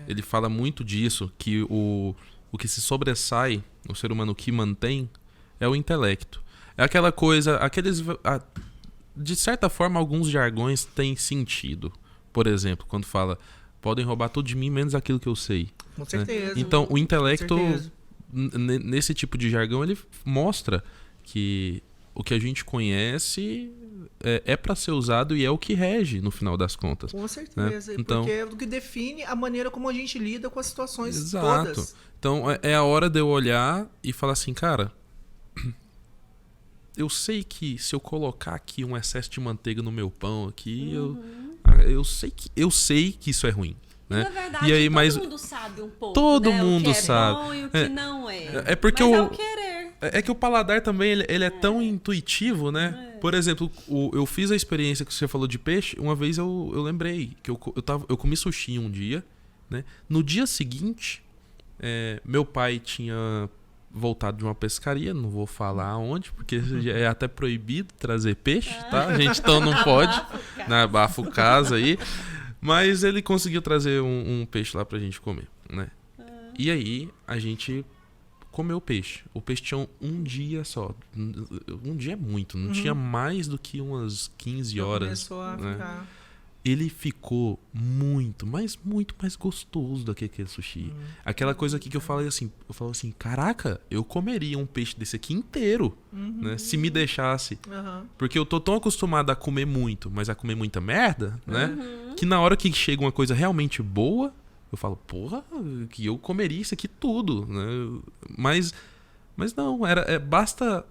Ele fala muito disso, que o que se sobressai, o ser humano que mantém, é o intelecto. É aquela coisa, de certa forma, alguns jargões têm sentido. Por exemplo, quando fala, podem roubar tudo de mim, menos aquilo que eu sei. Com certeza. Né? Então, o intelecto, Com certeza. nesse tipo de jargão, ele mostra que o que a gente conhece é para ser usado e é o que rege, no final das contas. Com certeza. Né? Então, porque é o que define a maneira como a gente lida com as situações exato. todas. Então, é a hora de eu olhar e falar assim, cara, eu sei que se eu colocar aqui um excesso de manteiga no meu pão aqui, eu sei que isso é ruim. Né? Na verdade, e aí, todo mundo sabe um pouco, todo né? mundo o que sabe. É bom e o que não é. É porque mas é o querer. É que o paladar também ele é tão intuitivo, né? Por exemplo, eu fiz a experiência que você falou de peixe. Uma vez eu lembrei que eu comi sushi um dia, né? No dia seguinte, meu pai tinha voltado de uma pescaria, não vou falar onde, porque é até proibido trazer peixe, tá? A gente então não pode, né? Abafa o caso aí. Mas ele conseguiu trazer um peixe lá pra gente comer, né? E aí a gente comeu o peixe. O peixe tinha um dia só. Um dia é muito, não tinha mais do que umas 15 horas. Começou a ficar... Ele ficou muito mais gostoso do que aquele sushi. Aquela coisa aqui que eu falo assim, caraca, eu comeria um peixe desse aqui inteiro, né? Se me deixasse. Porque eu tô tão acostumado a comer muito, mas a comer muita merda, né? Que na hora que chega uma coisa realmente boa, eu falo, porra, que eu comeria isso aqui tudo, né? Mas não, basta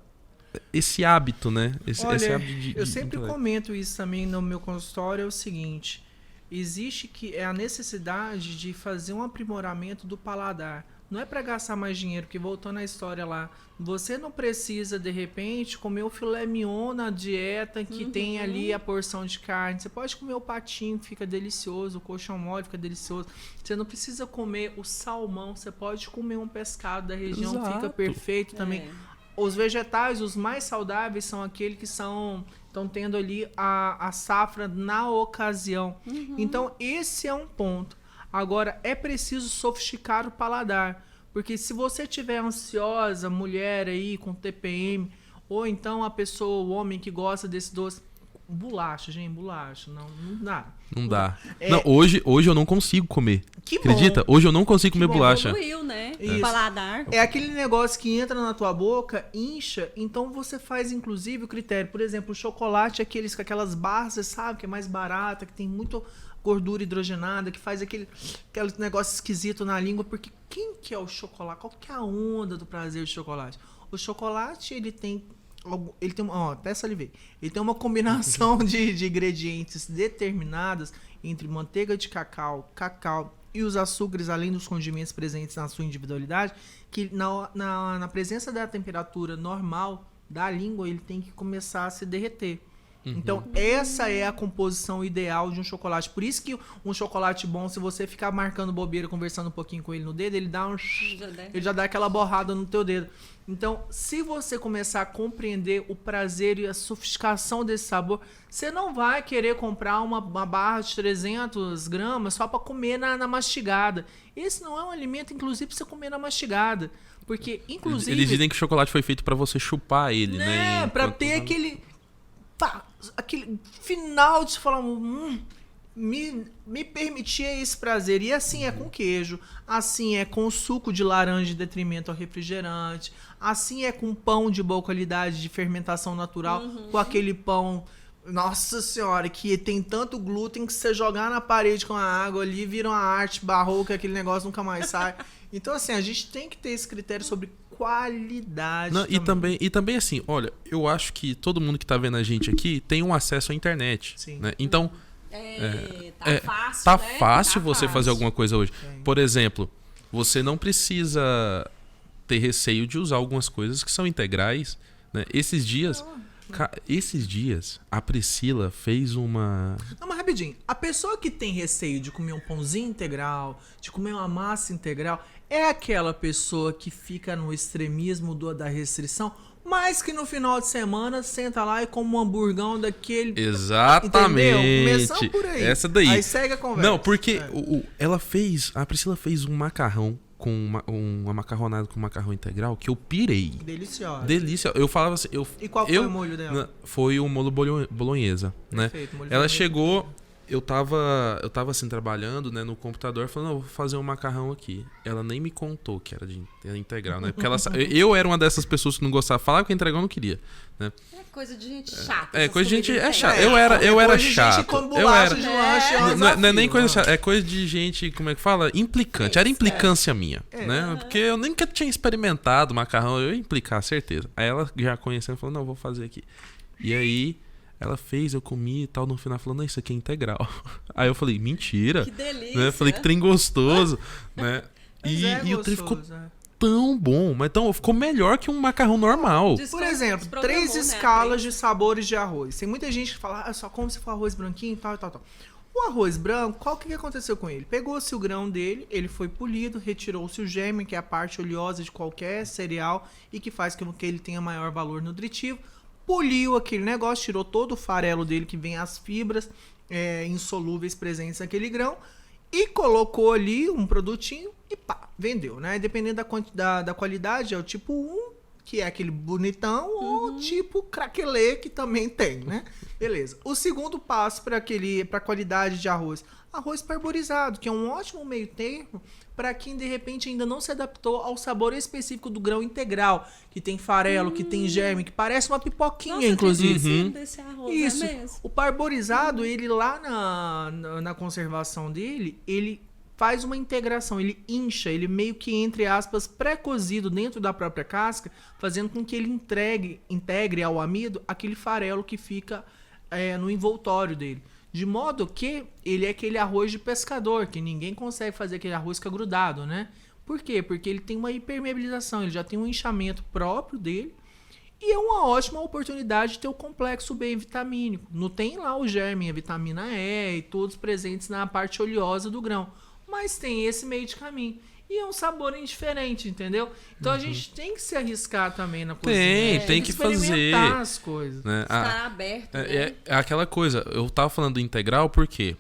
esse hábito, né? Esse hábito eu sempre comento isso também no meu consultório, é o seguinte, existe a necessidade de fazer um aprimoramento do paladar. Não é para gastar mais dinheiro, porque voltando à história lá, você não precisa, de repente, comer o filé mignon na dieta que tem ali a porção de carne. Você pode comer o patinho, que fica delicioso, o coxão mole fica delicioso. Você não precisa comer o salmão, você pode comer um pescado da região, fica perfeito também. Os vegetais, os mais saudáveis, são aqueles que estão tendo ali a safra na ocasião. Então, esse é um ponto. Agora, é preciso sofisticar o paladar. Porque se você estiver ansiosa, mulher aí com TPM, ou então a pessoa, o homem que gosta desse doce, bolacha, gente, bolacha, não dá. Não dá. Não, hoje eu não consigo comer. Que bom. Acredita? Hoje eu não consigo comer bolacha. Evoluiu, né? Isso. O paladar. É aquele negócio que entra na tua boca, incha, então você faz inclusive o critério. Por exemplo, o chocolate, aquelas barras, você sabe, que é mais barata, que tem muito gordura hidrogenada, que faz aquele negócio esquisito na língua, porque quem que é o chocolate? Qual que é a onda do prazer do chocolate? O chocolate, ele tem até salivei. Ele tem uma combinação de ingredientes determinados entre manteiga de cacau e os açúcares, além dos condimentos presentes na sua individualidade, que na presença da temperatura normal da língua, ele tem que começar a se derreter. Então, essa é a composição ideal de um chocolate. Por isso que um chocolate bom, se você ficar marcando bobeira, conversando um pouquinho com ele no dedo, ele dá ele já dá aquela borrada no teu dedo. Então, se você começar a compreender o prazer e a sofisticação desse sabor, você não vai querer comprar uma barra de 300 gramas só para comer na mastigada. Esse não é um alimento, inclusive, para você comer na mastigada. Porque, inclusive... Eles dizem que o chocolate foi feito para você chupar ele, né? Pra ter aquele final de você falar, me permitia esse prazer. E assim é com queijo, assim é com suco de laranja em detrimento ao refrigerante, assim é com pão de boa qualidade, de fermentação natural, com aquele pão, nossa senhora, que tem tanto glúten que você jogar na parede com a água ali, vira uma arte barroca, aquele negócio nunca mais sai. Então assim, a gente tem que ter esse critério sobre qualidade. Não, e também assim, olha, eu acho que todo mundo que tá vendo a gente aqui tem um acesso à internet. Sim. Né? Então, fácil, tá né? fácil Tá você fácil. fazer alguma coisa hoje. Sim. Por exemplo, você não precisa ter receio de usar algumas coisas que são integrais. Né? Esses dias, a Priscila fez uma... Não, mas rapidinho. A pessoa que tem receio de comer um pãozinho integral, de comer uma massa integral, é aquela pessoa que fica no extremismo da restrição, mas que no final de semana senta lá e come um hamburgão daquele... Exatamente. Entendeu? Começando por aí. Essa daí. Aí segue a conversa. Não, porque a Priscila fez um macarrão com uma macarronada com macarrão integral que eu pirei. Deliciosa. Delícia. Eu falava assim... E qual foi o molho dela? Foi o molho bolonhesa, né? Perfeito, molho Ela vermelho. chegou... Eu tava assim trabalhando, né, no computador, falando, eu vou fazer um macarrão aqui. Ela nem me contou que era era integral, né? Porque eu era uma dessas pessoas que não gostava, falava que integral não queria, né? É coisa de gente chata. É, essas coisa de gente comidas chata. integrais. Eu era Hoje a gente chato. come Eu bolacha era. de lanche, é um Não é nem desafio, coisa né? chata, é coisa de gente, como é que fala? Implicante. Era implicância minha, É. né? Porque eu nunca tinha experimentado macarrão, eu ia implicar, certeza. Aí ela já conhecendo, falou, não, vou fazer aqui. E aí... Ela fez, eu comi e tal, no final falou, não, isso aqui é integral. Aí eu falei, mentira. Que delícia. Né? Falei, que trem gostoso. Né? Mas E o trem ficou gostoso, é. tão bom. Mas então, ficou melhor que um macarrão normal. Por exemplo, 3 escalas de sabores de arroz. Tem muita gente que fala, só como se for arroz branquinho e tal, tal, tal. O arroz branco, qual que aconteceu com ele? Pegou-se o grão dele, ele foi polido, retirou-se o germe, que é a parte oleosa de qualquer cereal e que faz com que ele tenha maior valor nutritivo. Poliu aquele negócio, tirou todo o farelo dele, que vem as fibras insolúveis presentes naquele grão, e colocou ali um produtinho e pá, vendeu, né? Dependendo da qualidade, é o tipo 1, que é aquele bonitão, ou tipo craquelê, que também tem, né? Beleza. O segundo passo para a qualidade de arroz parborizado, que é um ótimo meio termo para quem de repente ainda não se adaptou ao sabor específico do grão integral, que tem farelo, que tem germe, que parece uma pipoquinha, Nossa, inclusive. desse arroz, Isso. é mesmo? O parborizado, ele lá na conservação dele, ele faz uma integração, ele incha, ele meio que, entre aspas, pré-cozido dentro da própria casca, fazendo com que ele integre ao amido aquele farelo que fica no envoltório dele. De modo que ele é aquele arroz de pescador, que ninguém consegue fazer aquele arroz que é grudado, né? Por quê? Porque ele tem uma impermeabilização, ele já tem um inchamento próprio dele, e é uma ótima oportunidade de ter o complexo B vitamínico. Não tem lá o germe, a vitamina E e todos presentes na parte oleosa do grão, mas tem esse meio de caminho. E é um sabor indiferente, entendeu? Então a gente tem que se arriscar também na cozinha. Tem que fazer. Experimentar as coisas. Né? Estar aberto, né? É aquela coisa, eu tava falando do integral porque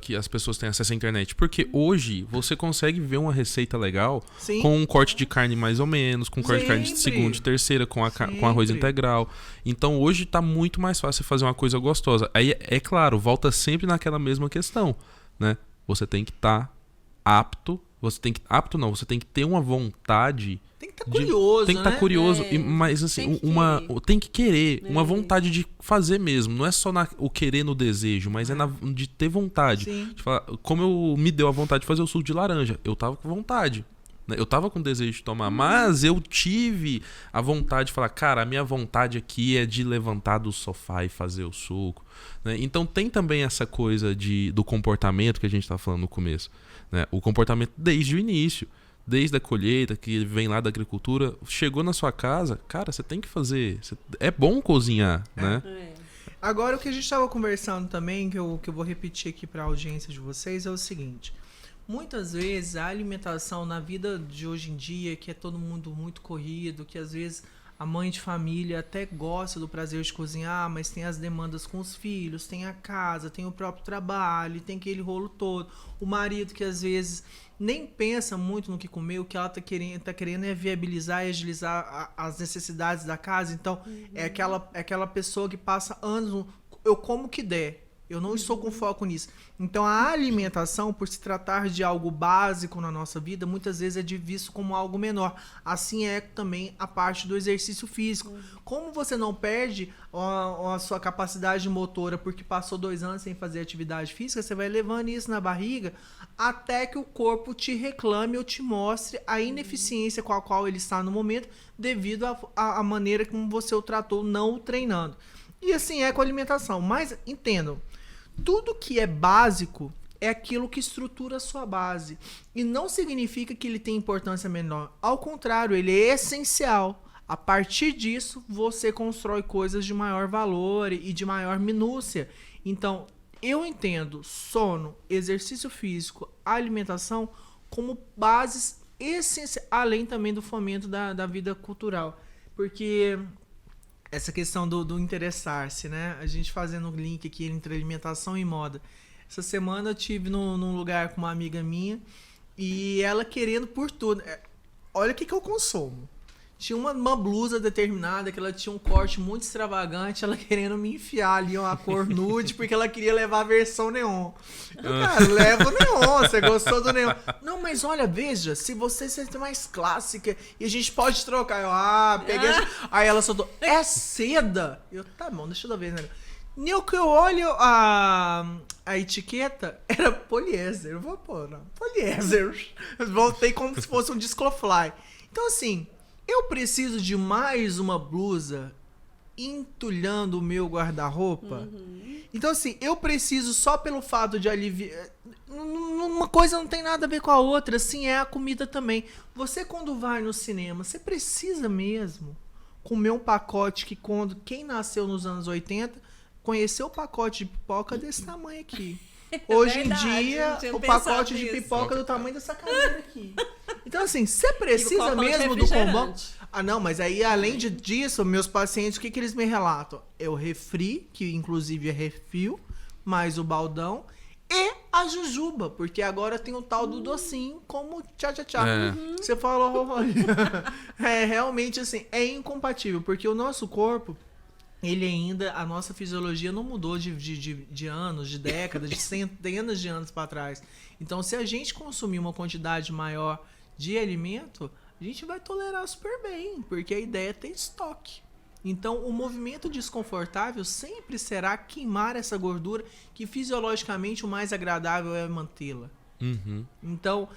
que as pessoas têm acesso à internet. Porque hoje você consegue ver uma receita legal Sim. com um corte de carne mais ou menos, com um corte de carne de Sempre. segunda e terceira, com arroz Sempre. integral. Então hoje tá muito mais fácil fazer uma coisa gostosa. Aí, é claro, volta sempre naquela mesma questão, né? Você tem que estar apto, você tem que ter uma vontade. Tem que estar curioso, tem que estar né? curioso, mas assim, tem que querer, uma vontade de fazer mesmo. Não é só o querer no desejo, mas de ter vontade. Sim. De falar, como me deu a vontade de fazer o suco de laranja, eu tava com vontade. Né? Eu tava com desejo de tomar, mas eu tive a vontade de falar, cara, a minha vontade aqui é de levantar do sofá e fazer o suco. Né? Então tem também essa coisa do comportamento que a gente tá falando no começo. Né? O comportamento desde o início. desde a colheita, que vem lá da agricultura, chegou na sua casa, cara, você tem que fazer. É bom cozinhar, né? Agora, o que a gente estava conversando também, que eu vou repetir aqui para a audiência de vocês, é o seguinte. Muitas vezes a alimentação na vida de hoje em dia, que é todo mundo muito corrido, que às vezes a mãe de família até gosta do prazer de cozinhar, mas tem as demandas com os filhos, tem a casa, tem o próprio trabalho, tem aquele rolo todo. O marido que às vezes nem pensa muito no que comer, o que ela tá querendo é viabilizar e agilizar as necessidades da casa. Então, é aquela pessoa que passa anos, eu como o que der. Eu não estou com foco nisso. Então, a alimentação, por se tratar de algo básico na nossa vida, muitas vezes é visto como algo menor. Assim é também a parte do exercício físico. Como você não perde a sua capacidade motora porque passou 2 anos sem fazer atividade física, você vai levando isso na barriga até que o corpo te reclame ou te mostre a ineficiência com a qual ele está no momento devido à maneira como você o tratou não o treinando. E assim é com a alimentação. Mas entendam, tudo que é básico é aquilo que estrutura a sua base. E não significa que ele tem importância menor. Ao contrário, ele é essencial. A partir disso, você constrói coisas de maior valor e de maior minúcia. Então, eu entendo sono, exercício físico, alimentação como bases essenciais, além também do fomento da vida cultural. Porque essa questão do interessar-se, né? A gente fazendo um link aqui entre alimentação e moda. Essa semana eu estive num lugar com uma amiga minha e ela querendo por tudo. Olha o que eu consumo. Tinha uma blusa determinada que ela tinha um corte muito extravagante, ela querendo me enfiar ali uma cor nude porque ela queria levar a versão neon. Cara, leva o neon, você gostou do neon. Não, mas olha, veja, se você ser mais clássica e a gente pode trocar. Eu, peguei. Aí ela soltou, é seda? Eu, tá bom, deixa eu ver, né? No que eu olho a etiqueta, era poliéster. Eu vou pôr, não, poliéster. Eu voltei como se fosse um Disclofly. Então, assim, eu preciso de mais uma blusa entulhando o meu guarda-roupa? Então, assim, eu preciso só pelo fato de aliviar. Uma coisa não tem nada a ver com a outra, assim é a comida também. Você, quando vai no cinema, você precisa mesmo comer um pacote que, quando quem nasceu nos anos 80, conheceu o pacote de pipoca desse tamanho aqui. Hoje em dia, o pacote de pipoca é do tamanho dessa cadeira aqui. Então, assim, você precisa mesmo do combão. Ah, não, mas aí, além disso, meus pacientes, o que eles me relatam? É o refri, que inclusive é refil, mais o baldão, e a jujuba, porque agora tem o tal do docinho, como tchá-tchá-tchá. Você falou, olha, realmente, assim, é incompatível, porque o nosso corpo, ele ainda, a nossa fisiologia não mudou de anos, de décadas, de centenas de anos para trás. Então, se a gente consumir uma quantidade maior de alimento, a gente vai tolerar super bem, porque a ideia é ter estoque. Então, o movimento desconfortável sempre será queimar essa gordura, que fisiologicamente o mais agradável é mantê-la. Então,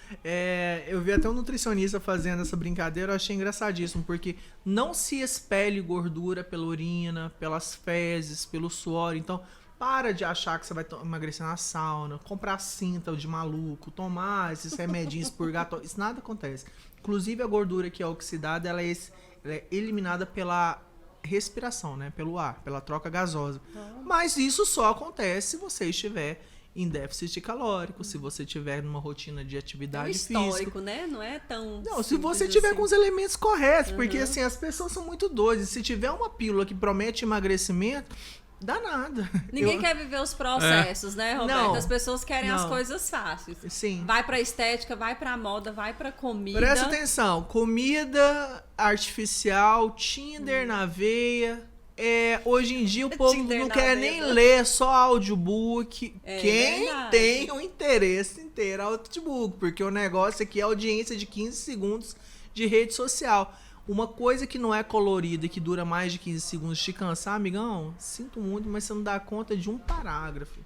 eu vi até um nutricionista fazendo essa brincadeira, eu achei engraçadíssimo, porque não se expele gordura pela urina, pelas fezes, pelo suor. Então, para de achar que você vai emagrecer na sauna, comprar cinta de maluco, tomar esses remedinhos purgatórios. Isso nada acontece. Inclusive, a gordura que é oxidada, ela é eliminada pela respiração, né? Pelo ar, pela troca gasosa. Mas isso só acontece se você estiver em déficit calórico, se você tiver numa rotina de atividade física. Histórico, né? Não é tão... Não, se você tiver com os elementos corretos, porque assim, as pessoas são muito doidas. Se tiver uma pílula que promete emagrecimento, dá nada. Ninguém quer viver os processos, né, Roberto? Não, as pessoas querem as coisas fáceis. Sim. Vai pra estética, vai pra moda, vai pra comida. Presta atenção, comida artificial, Tinder na veia. Hoje em dia o povo Tinder não na quer veia. nem ler, só audiobook. Quem verdade. tem o interesse em ter audiobook, porque o negócio aqui é audiência de 15 segundos de rede social. Uma coisa que não é colorida e que dura mais de 15 segundos te cansar, amigão, sinto muito, mas você não dá conta de um parágrafo.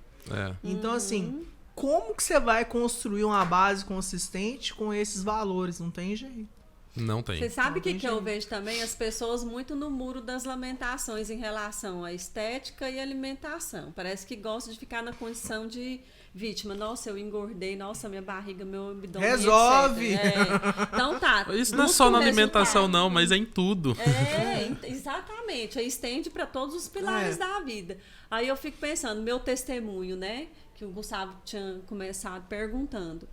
Então, assim, como que você vai construir uma base consistente com esses valores? Não tem jeito. Não tem. Você sabe o que eu jeito. vejo também? As pessoas muito no muro das lamentações em relação à estética e alimentação. Parece que gostam de ficar na condição de vítima. Nossa, eu engordei, nossa, minha barriga, meu abdômen, Resolve! etc. Então tá. Isso não é busca só um na alimentação, resultado. não, mas é em tudo. Exatamente. Aí estende para todos os pilares da vida. Aí eu fico pensando, meu testemunho, né? Que o Gustavo tinha começado perguntando.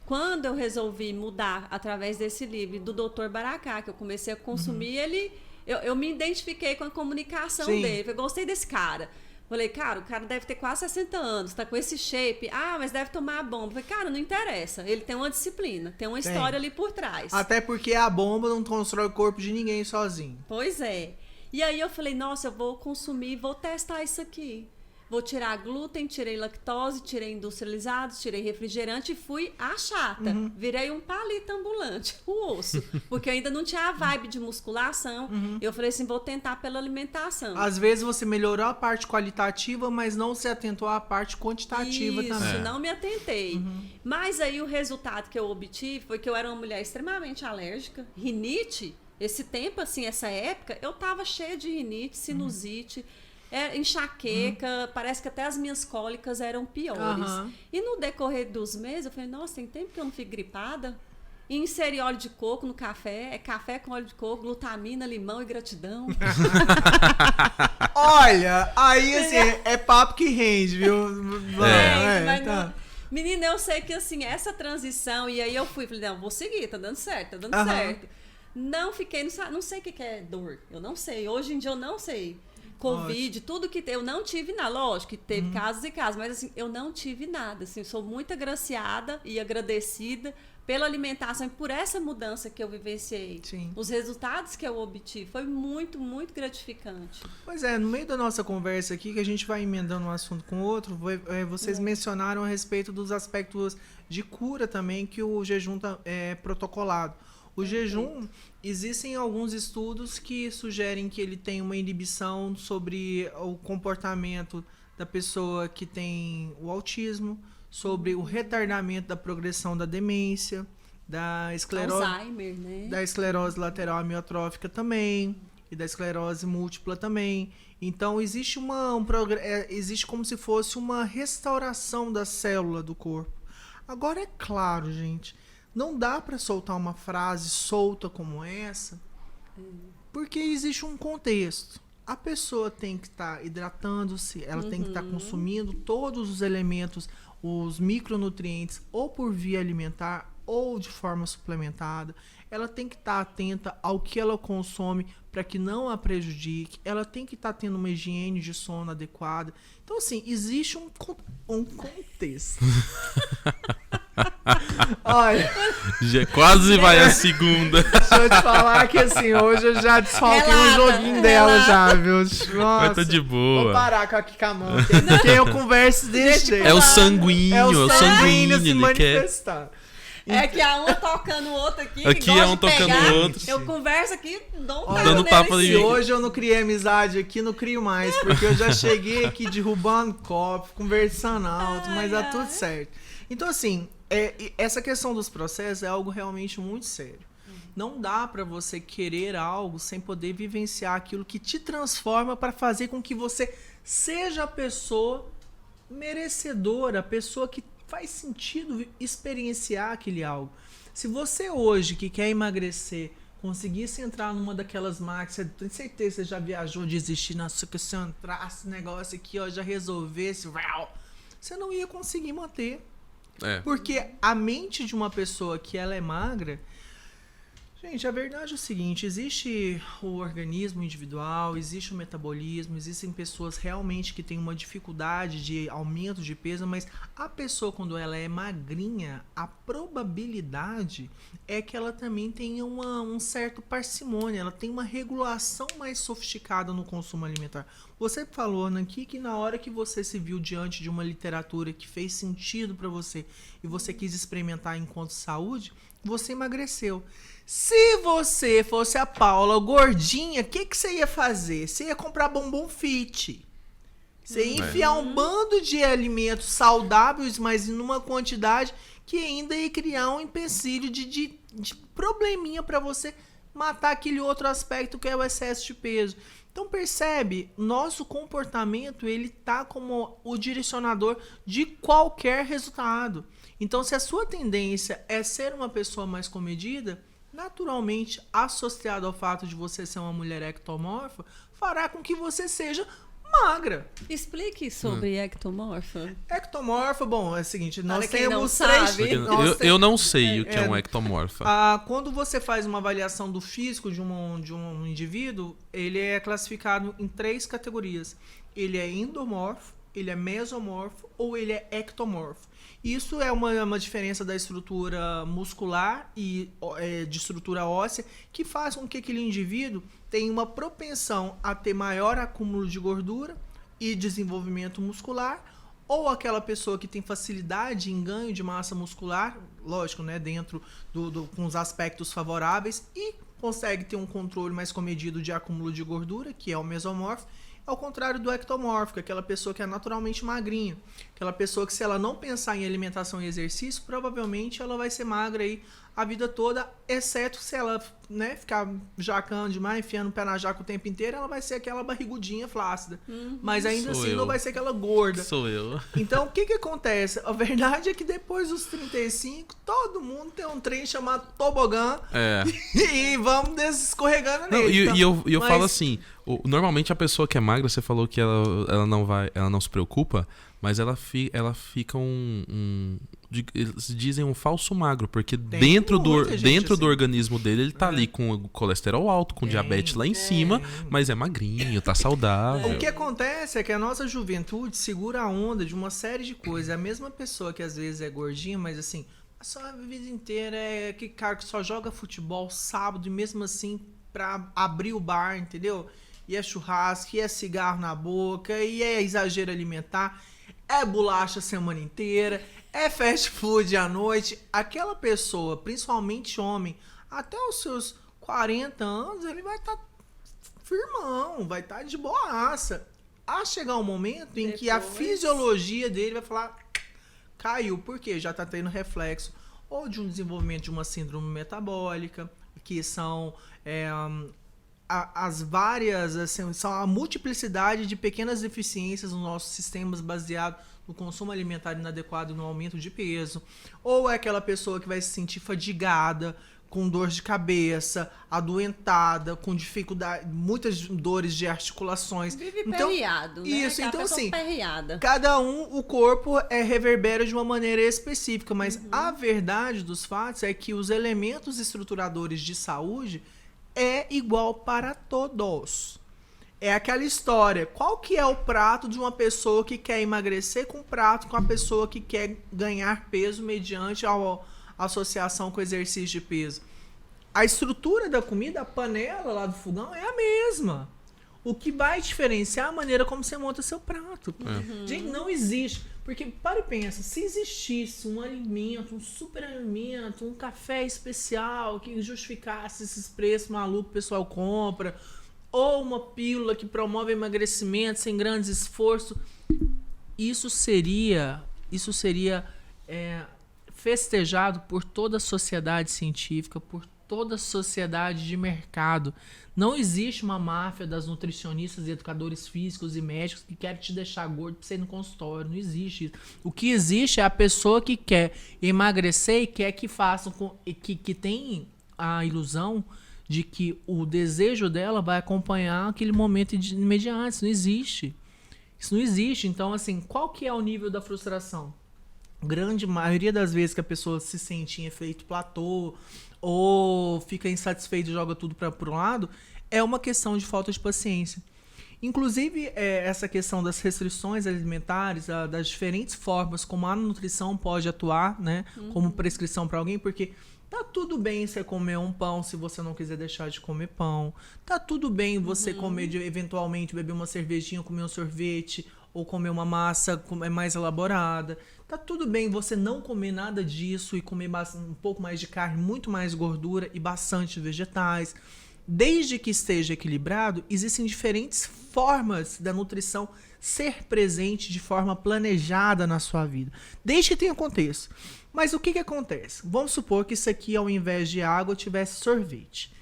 Quando eu resolvi mudar através desse livro do Dr. Baracá, que eu comecei a consumir, eu me identifiquei com a comunicação dele. Eu gostei desse cara. Falei, cara, o cara deve ter quase 60 anos, tá com esse shape. Ah, mas deve tomar a bomba. Falei, cara, não interessa. Ele tem uma disciplina, tem uma história ali por trás. Até porque a bomba não constrói o corpo de ninguém sozinho. Pois é. E aí eu falei, nossa, eu vou consumir, vou testar isso aqui. Vou tirar glúten, tirei lactose, tirei industrializados, tirei refrigerante e fui a chata. Virei um palito ambulante, o osso. Porque eu ainda não tinha a vibe de musculação. Eu falei assim, vou tentar pela alimentação. Às vezes você melhorou a parte qualitativa, mas não se atentou à parte quantitativa também. Isso, não me atentei. Mas aí o resultado que eu obtive foi que eu era uma mulher extremamente alérgica. Rinite, esse tempo, assim, essa época, eu tava cheia de rinite, sinusite, enxaqueca, parece que até as minhas cólicas eram piores. E no decorrer dos meses, eu falei, nossa, tem tempo que eu não fico gripada. E inseri óleo de coco no café, é café com óleo de coco, glutamina, limão e gratidão. Olha, aí assim, é papo que rende, viu? Mas tá. não, menina, eu sei que assim, essa transição, e aí eu falei, não, vou seguir, tá dando certo, tá dando certo. Não fiquei, não sei o que é dor, eu não sei, hoje em dia eu não sei. Covid, tudo que eu não tive nada, lógico que teve casos e casos, mas assim, eu não tive nada, assim, sou muito agraciada e agradecida pela alimentação e por essa mudança que eu vivenciei. Sim. Os resultados que eu obtive foi muito, muito gratificante. Pois é, no meio da nossa conversa aqui, que a gente vai emendando um assunto com o outro, vocês mencionaram a respeito dos aspectos de cura também que o jejum é protocolado. O jejum, existem alguns estudos que sugerem que ele tem uma inibição sobre o comportamento da pessoa que tem o autismo, sobre o retardamento da progressão da demência, da esclerose, Alzheimer, né? da esclerose lateral amiotrófica também, e da esclerose múltipla também. Então, existe existe como se fosse uma restauração da célula do corpo. Agora, é claro, gente, não dá para soltar uma frase solta como essa, porque existe um contexto. A pessoa tem que estar hidratando-se, ela tem que estar consumindo todos os elementos, os micronutrientes, ou por via alimentar, ou de forma suplementada. Ela tem que estar atenta ao que ela consome para que não a prejudique. Ela tem que estar tendo uma higiene de sono adequada. Então, assim, existe um contexto. Olha, Quase vai a segunda. deixa eu te falar que assim, hoje eu já desfalquei um joguinho dela já, viu? Nossa, Mas tá de boa. Vou parar com a mão, porque eu converso desse jeito. É o sanguíneo, É o sanguíneo se ele quer. manifestar. É que a uma tocando o outro aqui. Aqui gosta é um de pegar, tocando o outro. Eu converso aqui, dou um Olha, dando nele tapa em de- Se cima. hoje eu não criei amizade aqui, não crio mais, porque eu já cheguei aqui derrubando copo, conversando alto, mas dá tudo certo. Então, assim, essa questão dos processos é algo realmente muito sério. Não dá pra você querer algo sem poder vivenciar aquilo que te transforma para fazer com que você seja a pessoa merecedora, a pessoa que faz sentido experienciar aquele algo. Se você hoje que quer emagrecer conseguisse entrar numa daquelas máquinas, eu tenho certeza que você já viajou de existir, nossa, que se eu entrasse esse negócio aqui, ó, já resolvesse, você não ia conseguir manter. Porque a mente de uma pessoa que ela é magra, gente, a verdade é o seguinte, existe o organismo individual, existe o metabolismo, existem pessoas realmente que têm uma dificuldade de aumento de peso, mas a pessoa quando ela é magrinha, a probabilidade é que ela também tenha um certo parcimônia, ela tem uma regulação mais sofisticada no consumo alimentar. Você falou, Nanki, que na hora que você se viu diante de uma literatura que fez sentido para você e você quis experimentar enquanto saúde, você emagreceu. Se você fosse a Paula gordinha, o que você ia fazer? Você ia comprar bombom fit. Você enfiar um bando de alimentos saudáveis, mas numa quantidade que ainda ia criar um empecilho de probleminha para você matar aquele outro aspecto que é o excesso de peso. Então percebe, nosso comportamento ele tá como o direcionador de qualquer resultado. Então se a sua tendência é ser uma pessoa mais comedida, naturalmente associado ao fato de você ser uma mulher ectomorfa, fará com que você seja magra. Explique sobre ectomorfa. Ectomorfa, bom, é o seguinte, nós quem não temos sabe. três... Eu não sei o que é um ectomorfa. Quando você faz uma avaliação do físico de um indivíduo, ele é classificado em 3 categorias. Ele é endomorfo, ele é mesomorfo ou ele é ectomorfo. Isso é uma diferença da estrutura muscular e de estrutura óssea que faz com que aquele indivíduo tenha uma propensão a ter maior acúmulo de gordura e desenvolvimento muscular, ou aquela pessoa que tem facilidade em ganho de massa muscular, lógico, né, dentro com os aspectos favoráveis, e consegue ter um controle mais comedido de acúmulo de gordura, que é o mesomorfo. Ao contrário do ectomórfico, aquela pessoa que é naturalmente magrinha. Aquela pessoa que, se ela não pensar em alimentação e exercício, provavelmente ela vai ser magra aí a vida toda, exceto se ela, né, ficar jacando demais, enfiando o pé na jaca o tempo inteiro, ela vai ser aquela barrigudinha flácida. Mas ainda assim não vai ser aquela gorda. Sou eu. Então, o que acontece? A verdade é que depois dos 35, todo mundo tem um trem chamado tobogã. E vamos escorregando nele. E eu falo assim, normalmente a pessoa que é magra, você falou que ela não se preocupa, mas ela fica eles dizem um falso magro, porque dentro do organismo dele, ele tá ali com o colesterol alto, com diabetes lá em cima, mas é magrinho, tá saudável. O que acontece é que a nossa juventude segura a onda de uma série de coisas. A mesma pessoa que às vezes é gordinha, mas assim, só a vida inteira é que cara que só joga futebol sábado e mesmo assim pra abrir o bar, entendeu? E é churrasco, e é cigarro na boca, e é exagero alimentar, é bolacha a semana inteira, é fast food à noite. Aquela pessoa, principalmente homem, até os seus 40 anos, ele vai estar firmão, vai estar de boaça. A chegar um momento em que a fisiologia dele vai falar, caiu, porque já está tendo reflexo ou de um desenvolvimento de uma síndrome metabólica, que são as várias, assim, são a multiplicidade de pequenas deficiências nos nossos sistemas baseado no consumo alimentar inadequado e no aumento de peso, ou é aquela pessoa que vai se sentir fadigada, com dor de cabeça, adoentada, com dificuldade, muitas dores de articulações. Vive perreado, né? Isso, então assim, perreada. Cada o corpo reverbera de uma maneira específica, mas a verdade dos fatos é que os elementos estruturadores de saúde é igual para todos. É aquela história. Qual que é o prato de uma pessoa que quer emagrecer com o prato com a pessoa que quer ganhar peso mediante a associação com o exercício de peso? A estrutura da comida, a panela lá do fogão é a mesma. O que vai diferenciar é a maneira como você monta seu prato. Gente, não existe. Porque, para e pensa, se existisse um alimento, um super alimento, um café especial que justificasse esses preços malucos que o pessoal compra, ou uma pílula que promove emagrecimento sem grandes esforços, isso seria festejado por toda a sociedade científica, por toda a sociedade de mercado. Não existe uma máfia das nutricionistas, educadores físicos e médicos que querem te deixar gordo pra você ir no consultório. Não existe isso. O que existe é a pessoa que quer emagrecer e quer que façam que tem a ilusão de que o desejo dela vai acompanhar aquele momento imediato. Isso não existe. Isso não existe. Então, assim, qual que é o nível da frustração? Grande maioria das vezes que a pessoa se sente em efeito platô ou fica insatisfeito e joga tudo para um lado, é uma questão de falta de paciência. Inclusive, essa questão das restrições alimentares, das diferentes formas como a nutrição pode atuar, né, como prescrição para alguém, porque tá tudo bem você comer um pão se você não quiser deixar de comer pão. Tá tudo bem você comer, eventualmente, beber uma cervejinha, comer um sorvete, ou comer uma massa mais elaborada. Tá tudo bem você não comer nada disso e comer um pouco mais de carne, muito mais gordura e bastante vegetais. desde que esteja equilibrado, existem diferentes formas da nutrição ser presente de forma planejada na sua vida, desde que tenha contexto. Mas o que acontece? Vamos supor que isso aqui, ao invés de água, tivesse sorvete.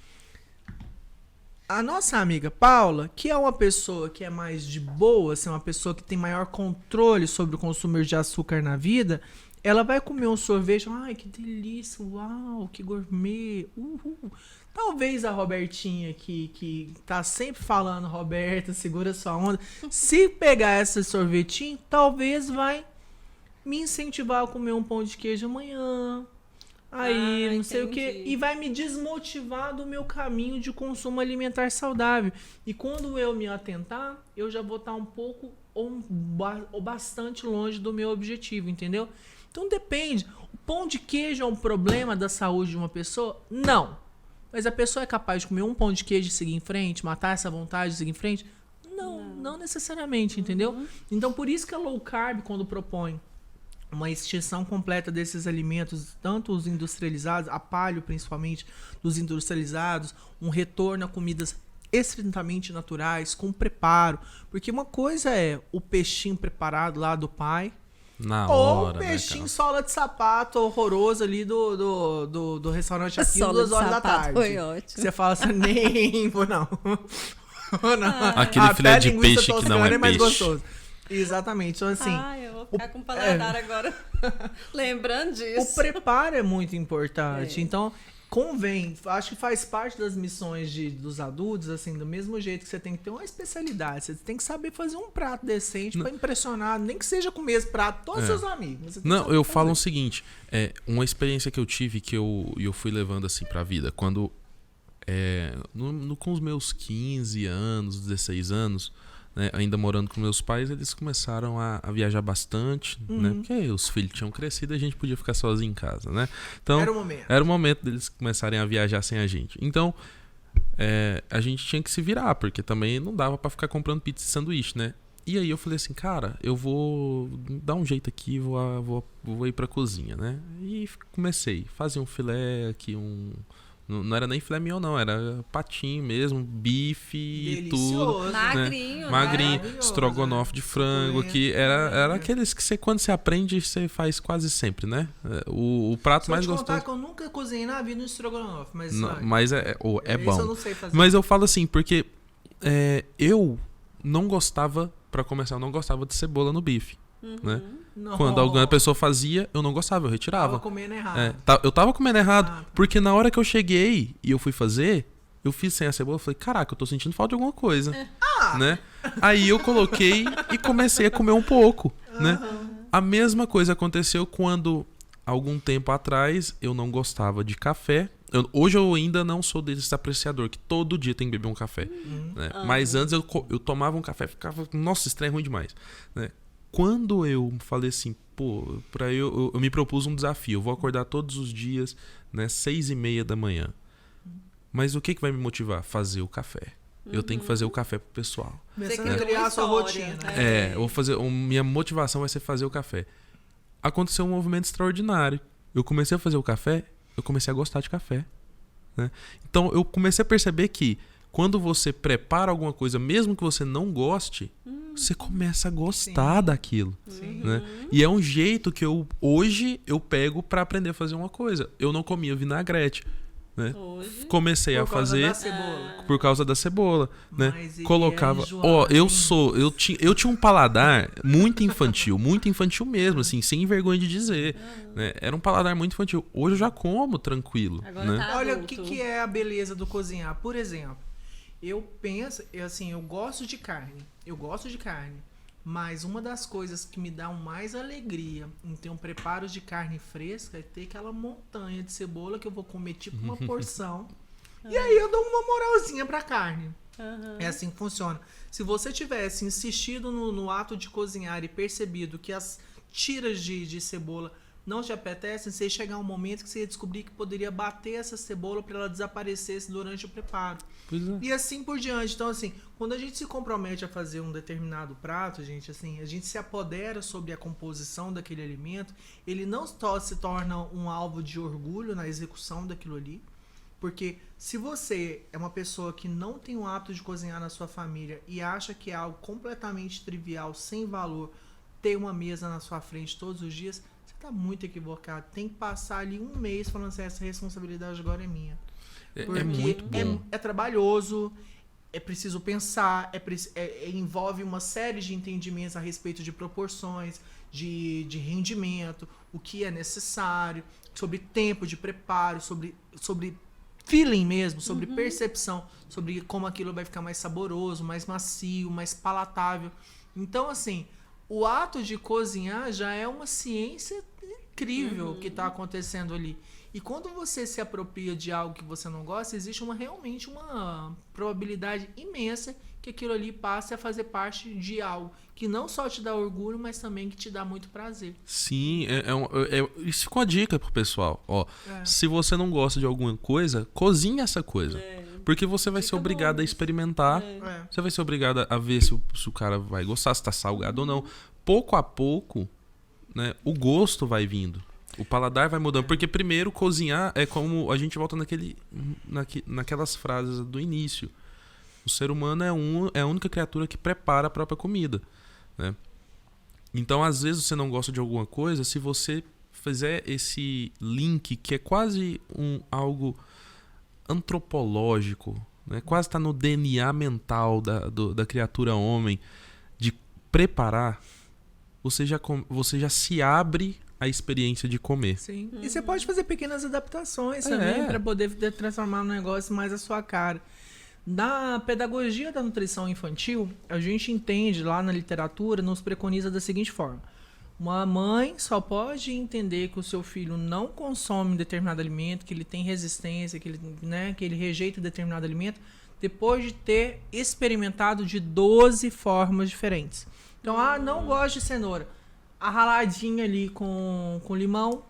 A nossa amiga Paula, que é uma pessoa que é mais de boa, assim, uma pessoa que tem maior controle sobre o consumo de açúcar na vida, ela vai comer um sorvete, ai, que delícia, uau, que gourmet, uhul. Talvez a Robertinha, que tá sempre falando, Roberta, segura sua onda, se pegar esse sorvetinho, talvez vai me incentivar a comer um pão de queijo amanhã, aí, não sei o que, e vai me desmotivar do meu caminho de consumo alimentar saudável. E quando eu me atentar, eu já vou estar um pouco ou bastante longe do meu objetivo, entendeu? Então depende. O pão de queijo é um problema da saúde de uma pessoa? Não. Mas a pessoa é capaz de comer um pão de queijo e seguir em frente, matar essa vontade de seguir em frente? Não necessariamente, entendeu? Então por isso que a low carb, quando propõe uma extinção completa desses alimentos, tanto os industrializados, a paleo principalmente, dos industrializados, um retorno a comidas estritamente naturais, com preparo. Porque uma coisa é o peixinho preparado lá do pai, na ou hora, o peixinho né, sola de sapato horroroso ali do restaurante aqui, 2 horas da tarde. Foi ótimo. Você fala assim, nem vou não. Não. Aquele filé de linguiça peixe que não é mais peixe. gostoso. Exatamente, então assim... Eu vou ficar com o paladar agora, lembrando disso. O preparo é muito importante, então convém, acho que faz parte das missões dos adultos, assim, do mesmo jeito que você tem que ter uma especialidade, você tem que saber fazer um prato decente pra impressionar, nem que seja com o mesmo prato, todos os seus amigos. Não, eu falo o seguinte, uma experiência que eu tive que eu fui levando assim pra vida, quando com os meus 15 anos, 16 anos, né, ainda morando com meus pais, eles começaram a viajar bastante, né? Porque os filhos tinham crescido e a gente podia ficar sozinho em casa, né? Então, era o momento deles começarem a viajar sem a gente. Então, a gente tinha que se virar, porque também não dava pra ficar comprando pizza e sanduíche, né? E aí eu falei assim, cara, eu vou dar um jeito aqui, vou ir pra cozinha, né? E comecei, fazia um filé aqui, não era nem filé mignon, não. Era patinho mesmo, bife e tudo. Magrinho, né? Magrinho, estrogonofe de frango aqui. Era aqueles que quando você aprende, você faz quase sempre, né? O prato mais gostoso. Contar que eu nunca cozinhei na vida no estrogonofe, mas... Mas é bom. Eu não sei fazer. Mas eu falo assim, porque eu não gostava, pra começar, eu não gostava de cebola no bife. Né? Quando alguma pessoa fazia, eu não gostava, eu retirava. Tava comendo errado. Eu tava comendo errado, porque na hora que eu cheguei e eu fui fazer, eu fiz sem a cebola, eu falei, caraca, eu tô sentindo falta de alguma coisa, né? Aí eu coloquei e comecei a comer um pouco, né? A mesma coisa aconteceu quando, algum tempo atrás, eu não gostava de café. Hoje eu ainda não sou desse apreciador, que todo dia tem que beber um café, né? Mas antes eu tomava um café, ficava, nossa, estranho, ruim demais, né? Quando eu falei assim, pô, eu me propus um desafio, eu vou acordar todos os dias, né, 6:30 da manhã. Mas o que vai me motivar? Fazer o café. Eu tenho que fazer o café pro pessoal. Você quer criar a sua rotina. Eu vou fazer, minha motivação vai ser fazer o café. Aconteceu um movimento extraordinário. Eu comecei a fazer o café, eu comecei a gostar de café, né? Então eu comecei a perceber que quando você prepara alguma coisa, mesmo que você não goste, você começa a gostar daquilo. Né? E é um jeito que hoje eu pego para aprender a fazer uma coisa. Eu não comia vinagrete. Né? Comecei a fazer por causa da cebola, né? Colocava, eu tinha um paladar muito infantil mesmo, assim, sem vergonha de dizer, né? Era um paladar muito infantil. Hoje eu já como tranquilo, né? Tá. Olha o que é a beleza do cozinhar. Por exemplo, eu penso, assim, eu gosto de carne, mas uma das coisas que me dá mais alegria em ter um preparo de carne fresca é ter aquela montanha de cebola que eu vou comer tipo uma porção. E aí eu dou uma moralzinha pra carne. É assim que funciona. Se você tivesse insistido no ato de cozinhar e percebido que as tiras de cebola não te apetecem, você ia chegar um momento que você ia descobrir que poderia bater essa cebola para ela desaparecesse durante o preparo. E assim por diante. Então, assim, quando a gente se compromete a fazer um determinado prato, gente, assim, a gente se apodera sobre a composição daquele alimento, ele não só se torna um alvo de orgulho na execução daquilo ali, Porque se você é uma pessoa que não tem o hábito de cozinhar na sua família e acha que é algo completamente trivial, sem valor, ter uma mesa na sua frente todos os dias, você tá muito equivocado. Tem que passar ali um mês falando assim, essa responsabilidade agora é minha. Porque É muito bom. é trabalhoso, é preciso pensar, envolve uma série de entendimentos a respeito de proporções, de rendimento, o que é necessário, sobre tempo de preparo, sobre feeling mesmo, sobre percepção, sobre como aquilo vai ficar mais saboroso, mais macio, mais palatável. Então, assim, o ato de cozinhar já é uma ciência incrível que está acontecendo ali. E quando você se apropria de algo que você não gosta, existe realmente uma probabilidade imensa que aquilo ali passe a fazer parte de algo que não só te dá orgulho, mas também que te dá muito prazer. Sim, isso ficou a dica pro pessoal. Ó, se você não gosta de alguma coisa, cozinha essa coisa. Porque você vai ser obrigado a experimentar. Você vai ser obrigado a ver se o cara vai gostar, se tá salgado ou não. Pouco a pouco, né, o gosto vai vindo. O paladar vai mudando. Porque primeiro, cozinhar é como... A gente volta naquelas frases do início. O ser humano é a única criatura que prepara a própria comida, né? Então, às vezes, você não gosta de alguma coisa, se você fizer esse link, que é quase algo antropológico, né? Quase está no DNA mental da criatura homem, de preparar, você já se abre a experiência de comer. Sim. E você pode fazer pequenas adaptações também para poder transformar um negócio mais a sua cara. Na pedagogia da nutrição infantil, a gente entende lá na literatura, nos preconiza da seguinte forma. Uma mãe só pode entender que o seu filho não consome determinado alimento, que ele tem resistência, que ele rejeita determinado alimento, depois de ter experimentado de 12 formas diferentes. Então, não gosto de cenoura. A raladinha ali com limão,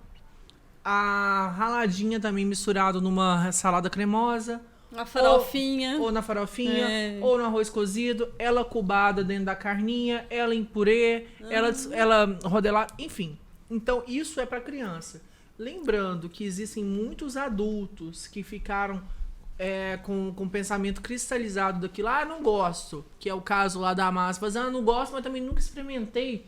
a raladinha também misturado numa salada cremosa, a farofinha. Ou na farofinha, ou no arroz cozido, ela cubada dentro da carninha, ela em purê, ela rodelada, enfim. Então, isso é para criança. Lembrando que existem muitos adultos que ficaram com pensamento cristalizado daquilo. Não gosto, que é o caso lá da massa. Mas, não gosto, mas também nunca experimentei.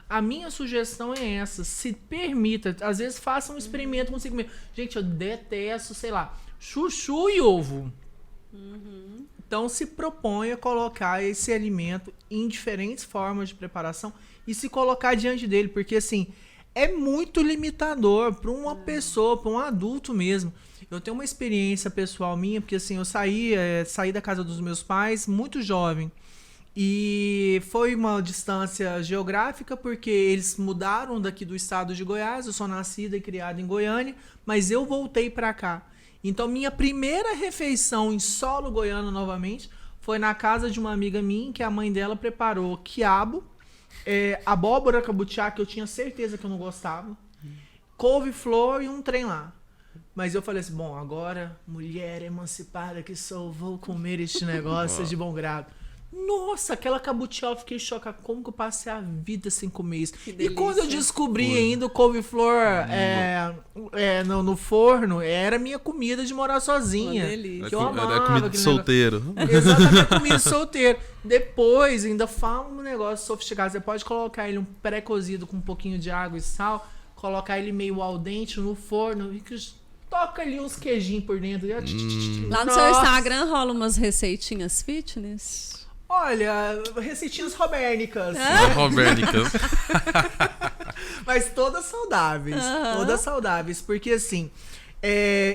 A minha sugestão é essa. Se permita, às vezes faça um experimento consigo mesmo. Gente, eu detesto, sei lá, chuchu e ovo. Então se propõe a colocar esse alimento em diferentes formas de preparação e se colocar diante dele, porque assim, é muito limitador para uma pessoa, para um adulto mesmo. Eu tenho uma experiência pessoal minha, porque assim, eu saí da casa dos meus pais muito jovem. E foi uma distância geográfica, porque eles mudaram daqui do estado de Goiás. Eu sou nascida e criada em Goiânia, mas eu voltei para cá. Então, minha primeira refeição em solo goiano novamente foi na casa de uma amiga minha, que a mãe dela preparou quiabo, abóbora cabutiá, que eu tinha certeza que eu não gostava, couve-flor e um trem lá. Mas eu falei assim, bom, agora, mulher emancipada que sou, vou comer este negócio de bom grado. Nossa, aquela cabutiá, eu fiquei chocada. Como que eu passei a vida sem comer isso? E quando eu descobri ainda o couve-flor no forno, era minha comida de morar sozinha. Que eu amava. Era comida de solteiro. Exatamente, comida de solteiro. Depois, ainda fala um negócio sofisticado. Você pode colocar ele um pré-cozido com um pouquinho de água e sal, colocar ele meio al dente no forno e toca ali uns queijinhos por dentro. Lá no seu Instagram rola umas receitinhas fitness? Olha, receitinhas robérnicas. Robérnicas. Mas todas saudáveis. Todas saudáveis. Porque assim,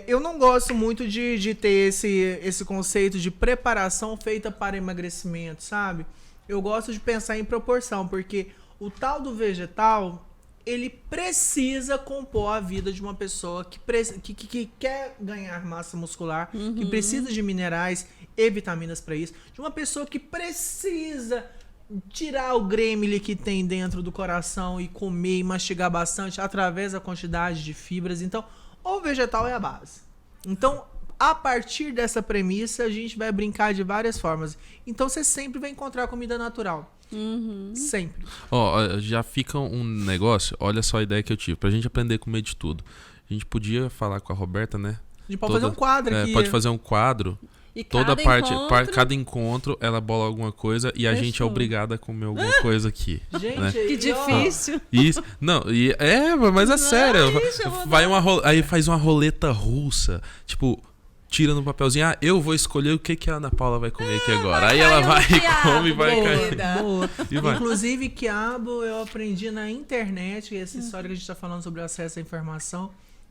eu não gosto muito de ter esse conceito de preparação feita para emagrecimento, sabe? Eu gosto de pensar em proporção, porque o tal do vegetal, ele precisa compor a vida de uma pessoa que quer ganhar massa muscular, que precisa de minerais e vitaminas para isso, de uma pessoa que precisa tirar o gremlin que tem dentro do coração e comer e mastigar bastante através da quantidade de fibras. Então, o vegetal é a base. Então, a partir dessa premissa, a gente vai brincar de várias formas. Então, você sempre vai encontrar comida natural. Sempre. Já fica um negócio, olha só a ideia que eu tive, pra gente aprender a comer de tudo. A gente podia falar com a Roberta, né? A gente pode fazer um quadro aqui. Pode fazer um quadro. E Toda cada cada encontro, ela bola alguma coisa e a gente é obrigada a comer alguma coisa aqui. Gente, né? Que difícil. Isso. Não, mas é sério. Vai Aí faz uma roleta russa. Tipo, tira no papelzinho. Eu vou escolher o que a Ana Paula vai comer aqui agora. Aí ela vai e come e vai cair. Boa. E vai. Inclusive, quiabo eu aprendi na internet, essa história que a gente tá falando sobre o acesso à informação.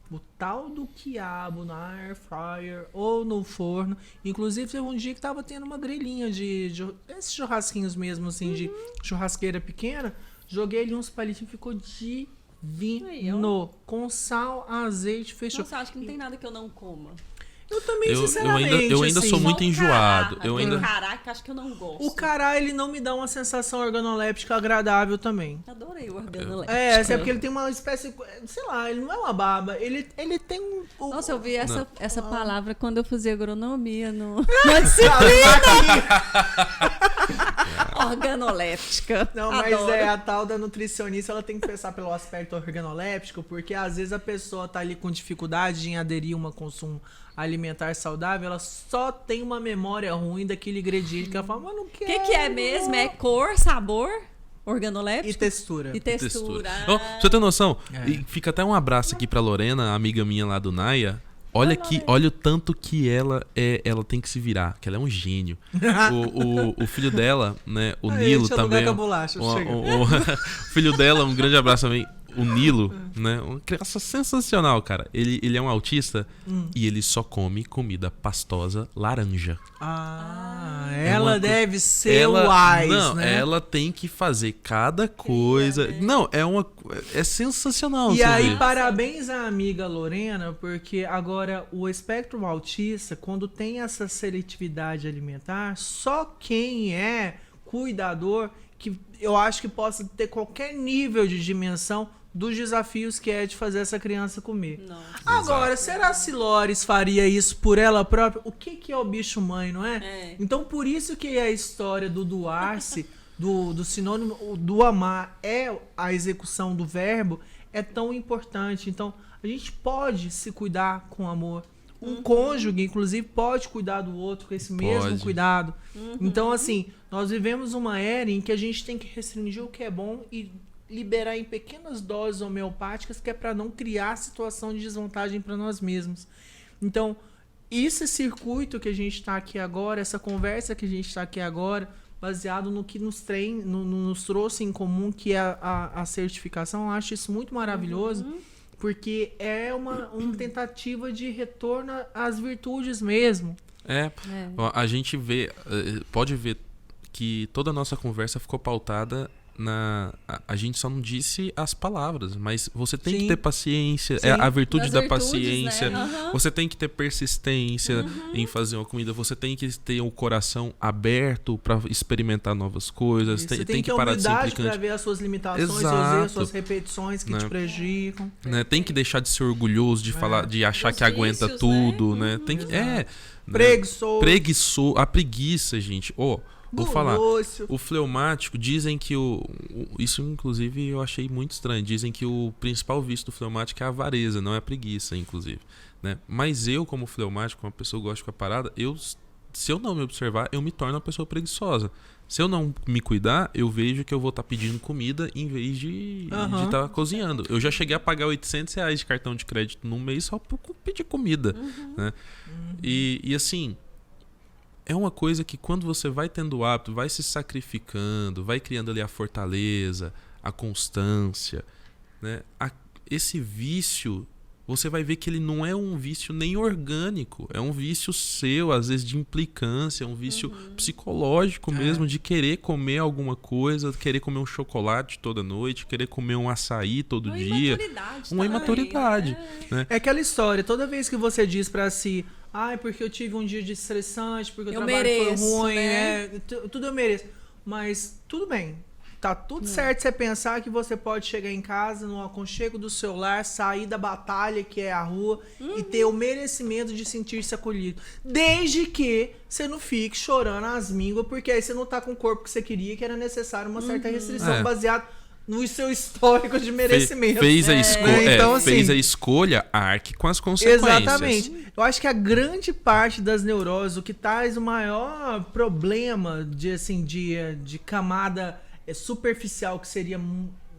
O tal do quiabo na air fryer ou no forno. Inclusive, teve um dia que tava tendo uma grelhinha de esses churrasquinhos mesmo, assim, de churrasqueira pequena. Joguei ali uns palitinhos, ficou divino. Com sal, azeite, fechou. Nossa, acho que não tem nada que eu não coma. Eu também, sinceramente, eu ainda assim, sou muito enjoado. Caraca, acho que eu não gosto. O cará, ele não me dá uma sensação organoléptica agradável também. Adorei o organoléptico. É porque ele tem uma espécie, sei lá, ele não é uma baba, ele tem um... Nossa, eu vi essa palavra quando eu fazia agronomia no organoléptica. Não, mas Adoro. a tal da nutricionista, ela tem que pensar pelo aspecto organoléptico, porque às vezes a pessoa tá ali com dificuldade em aderir a um consumo alimentar saudável, ela só tem uma memória ruim daquele ingrediente que ela fala, mas não O quero. que é mesmo? É cor, sabor, organoléptico? E textura. E textura. Oh, pra você ter noção, e fica até um abraço aqui pra Lorena, amiga minha lá do Naia. Olha o tanto que ela tem que se virar, que ela é um gênio. O filho dela, né, o Nilo também. O filho dela, um grande abraço também. O Nilo, né? Uma criança sensacional, cara. Ele é um autista e ele só come comida pastosa laranja. Ela deve ser wise, não, né? ela tem que fazer cada coisa. Não, é sensacional. E você aí, ver. parabéns à amiga Lorena, porque agora o espectro autista, quando tem essa seletividade alimentar, só quem é cuidador, que eu acho que possa ter qualquer nível de dimensão dos desafios que é de fazer essa criança comer. Não. Agora, será que Lores faria isso por ela própria? O que é o bicho mãe, não é? Então, por isso que a história do doar-se, do sinônimo do amar, é a execução do verbo, é tão importante. Então, a gente pode se cuidar com amor. Um cônjuge, inclusive, pode cuidar do outro com esse mesmo cuidado. Então, assim, nós vivemos uma era em que a gente tem que restringir o que é bom e liberar em pequenas doses homeopáticas, que é para não criar situação de desvantagem para nós mesmos. Então, esse circuito que a gente está aqui agora, essa conversa que a gente está aqui agora, baseado no que nos trouxe em comum, que é a certificação, eu acho isso muito maravilhoso, porque é uma tentativa de retorno às virtudes mesmo. A gente pode ver que toda a nossa conversa ficou pautada a gente só não disse as palavras, mas você tem que ter paciência, a virtude da paciência, né? Você tem que ter persistência em fazer uma comida, você tem que ter o coração aberto para experimentar novas coisas, Você tem que parar de ser implicante para ver as suas limitações, seus erros, suas repetições que te prejudicam. Né? Tem que deixar de ser orgulhoso, de falar, de achar que aguenta vícios, tudo, né? Tem que Preguiçoso. A preguiça, gente. Vou falar, o fleumático, dizem que isso inclusive eu achei muito estranho, dizem que o principal vício do fleumático é a avareza, não é a preguiça, inclusive, né? Mas eu, como fleumático, uma pessoa que gosta com a parada, se eu não me observar, eu me torno uma pessoa preguiçosa. Se eu não me cuidar, eu vejo que eu vou estar pedindo comida em vez de estar cozinhando. Eu já cheguei a pagar R$800 de cartão de crédito num mês só para pedir comida, né? E assim, é uma coisa que quando você vai tendo o hábito, vai se sacrificando, vai criando ali a fortaleza, a constância, né? Esse vício, você vai ver que ele não é um vício nem orgânico, é um vício seu, às vezes de implicância, é um vício psicológico mesmo, de querer comer alguma coisa, querer comer um chocolate toda noite, querer comer um açaí todo dia. Uma imaturidade. Né? É aquela história, toda vez que você diz pra si, porque eu tive um dia de estressante, porque o trabalho foi ruim, né? Tudo eu mereço. Mas tudo bem. Tá tudo certo você pensar que você pode chegar em casa, no aconchego do seu lar, sair da batalha que é a rua e ter o merecimento de sentir-se acolhido. Desde que você não fique chorando as mínguas, porque aí você não tá com o corpo que você queria, que era necessário uma certa restrição baseada no seu histórico de merecimento. Fez Então, assim, fez a escolha, arque com as consequências. Exatamente. Eu acho que a grande parte das neuroses, o que traz o maior problema de camada superficial, que seria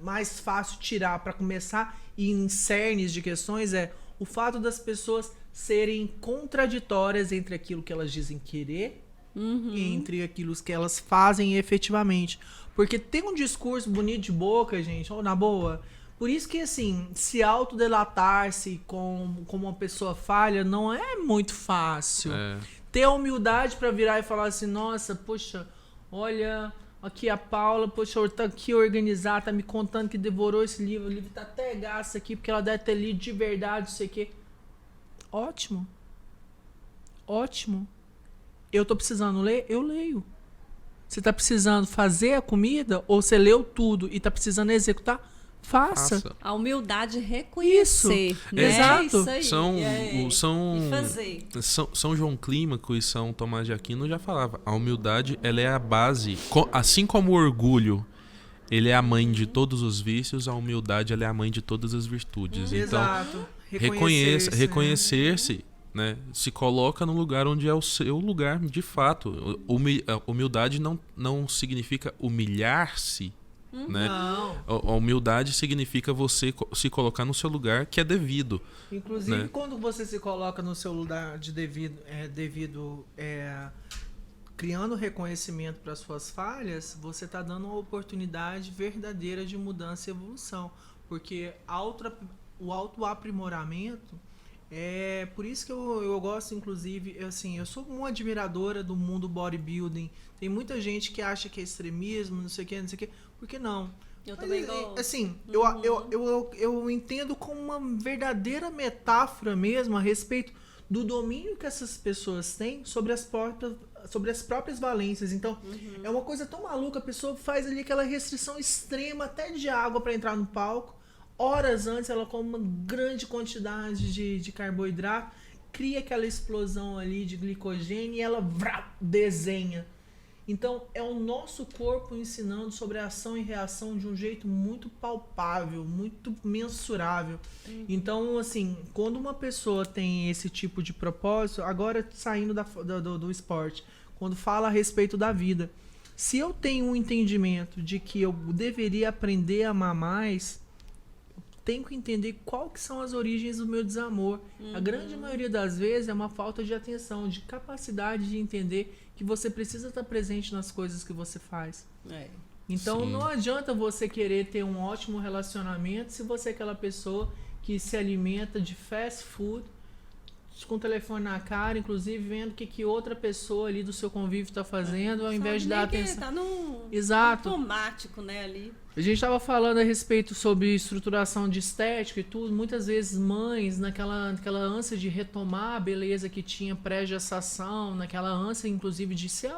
mais fácil tirar para começar e em cernes de questões, é o fato das pessoas serem contraditórias entre aquilo que elas dizem querer e entre aquilo que elas fazem efetivamente. Porque tem um discurso bonito de boca, gente, na boa. Por isso que, assim, se autodelatar-se como uma pessoa falha não é muito fácil. Ter a humildade para virar e falar assim, nossa, poxa, olha, aqui a Paula, poxa, tá aqui organizada, tá me contando que devorou esse livro, o livro tá até gasto aqui, porque ela deve ter lido de verdade, não sei o quê. Ótimo. Ótimo. Eu tô precisando ler? Eu leio. Você tá precisando fazer a comida ou você leu tudo e tá precisando executar? Faça. A humildade reconhecer. Isso. Né? Exato. Isso aí. E fazer. São João Clímaco e São Tomás de Aquino já falava. A humildade, ela é a base. Assim como o orgulho, ele é a mãe de todos os vícios, a humildade, ela é a mãe de todas as virtudes. Então, Exato. reconhecer-se, né? Se coloca no lugar onde é o seu lugar, de fato. Humildade não significa humilhar-se, né? Não. A humildade significa você se colocar no seu lugar que é devido. Inclusive, né? quando você se coloca no seu lugar de criando reconhecimento para suas falhas, você está dando uma oportunidade verdadeira de mudança e evolução. Porque o autoaprimoramento é por isso que eu gosto, inclusive, eu sou uma admiradora do mundo bodybuilding. Tem muita gente que acha que é extremismo, não sei o que. Por que não? Eu também gosto. Assim, eu entendo como uma verdadeira metáfora mesmo a respeito do domínio que essas pessoas têm sobre as próprias valências. Então, é uma coisa tão maluca, a pessoa faz ali aquela restrição extrema até de água para entrar no palco. Horas antes ela come uma grande quantidade de carboidrato, cria aquela explosão ali de glicogênio e ela desenha. Então é o nosso corpo ensinando sobre a ação e reação de um jeito muito palpável, muito mensurável. Então, assim, quando uma pessoa tem esse tipo de propósito, agora saindo do esporte, quando fala a respeito da vida, se eu tenho um entendimento de que eu deveria aprender a amar mais, tenho que entender qual que são as origens do meu desamor. A grande maioria das vezes é uma falta de atenção, de capacidade de entender que você precisa estar presente nas coisas que você faz. Então não adianta você querer ter um ótimo relacionamento se você é aquela pessoa que se alimenta de fast food, com o telefone na cara, inclusive vendo o que outra pessoa ali do seu convívio está fazendo, ao invés de dar atenção. Tá no Exato. automático, né, ali. A gente estava falando a respeito sobre estruturação de estética e tudo. Muitas vezes mães, naquela ânsia de retomar a beleza que tinha pré-gestação, naquela ânsia, inclusive, de ser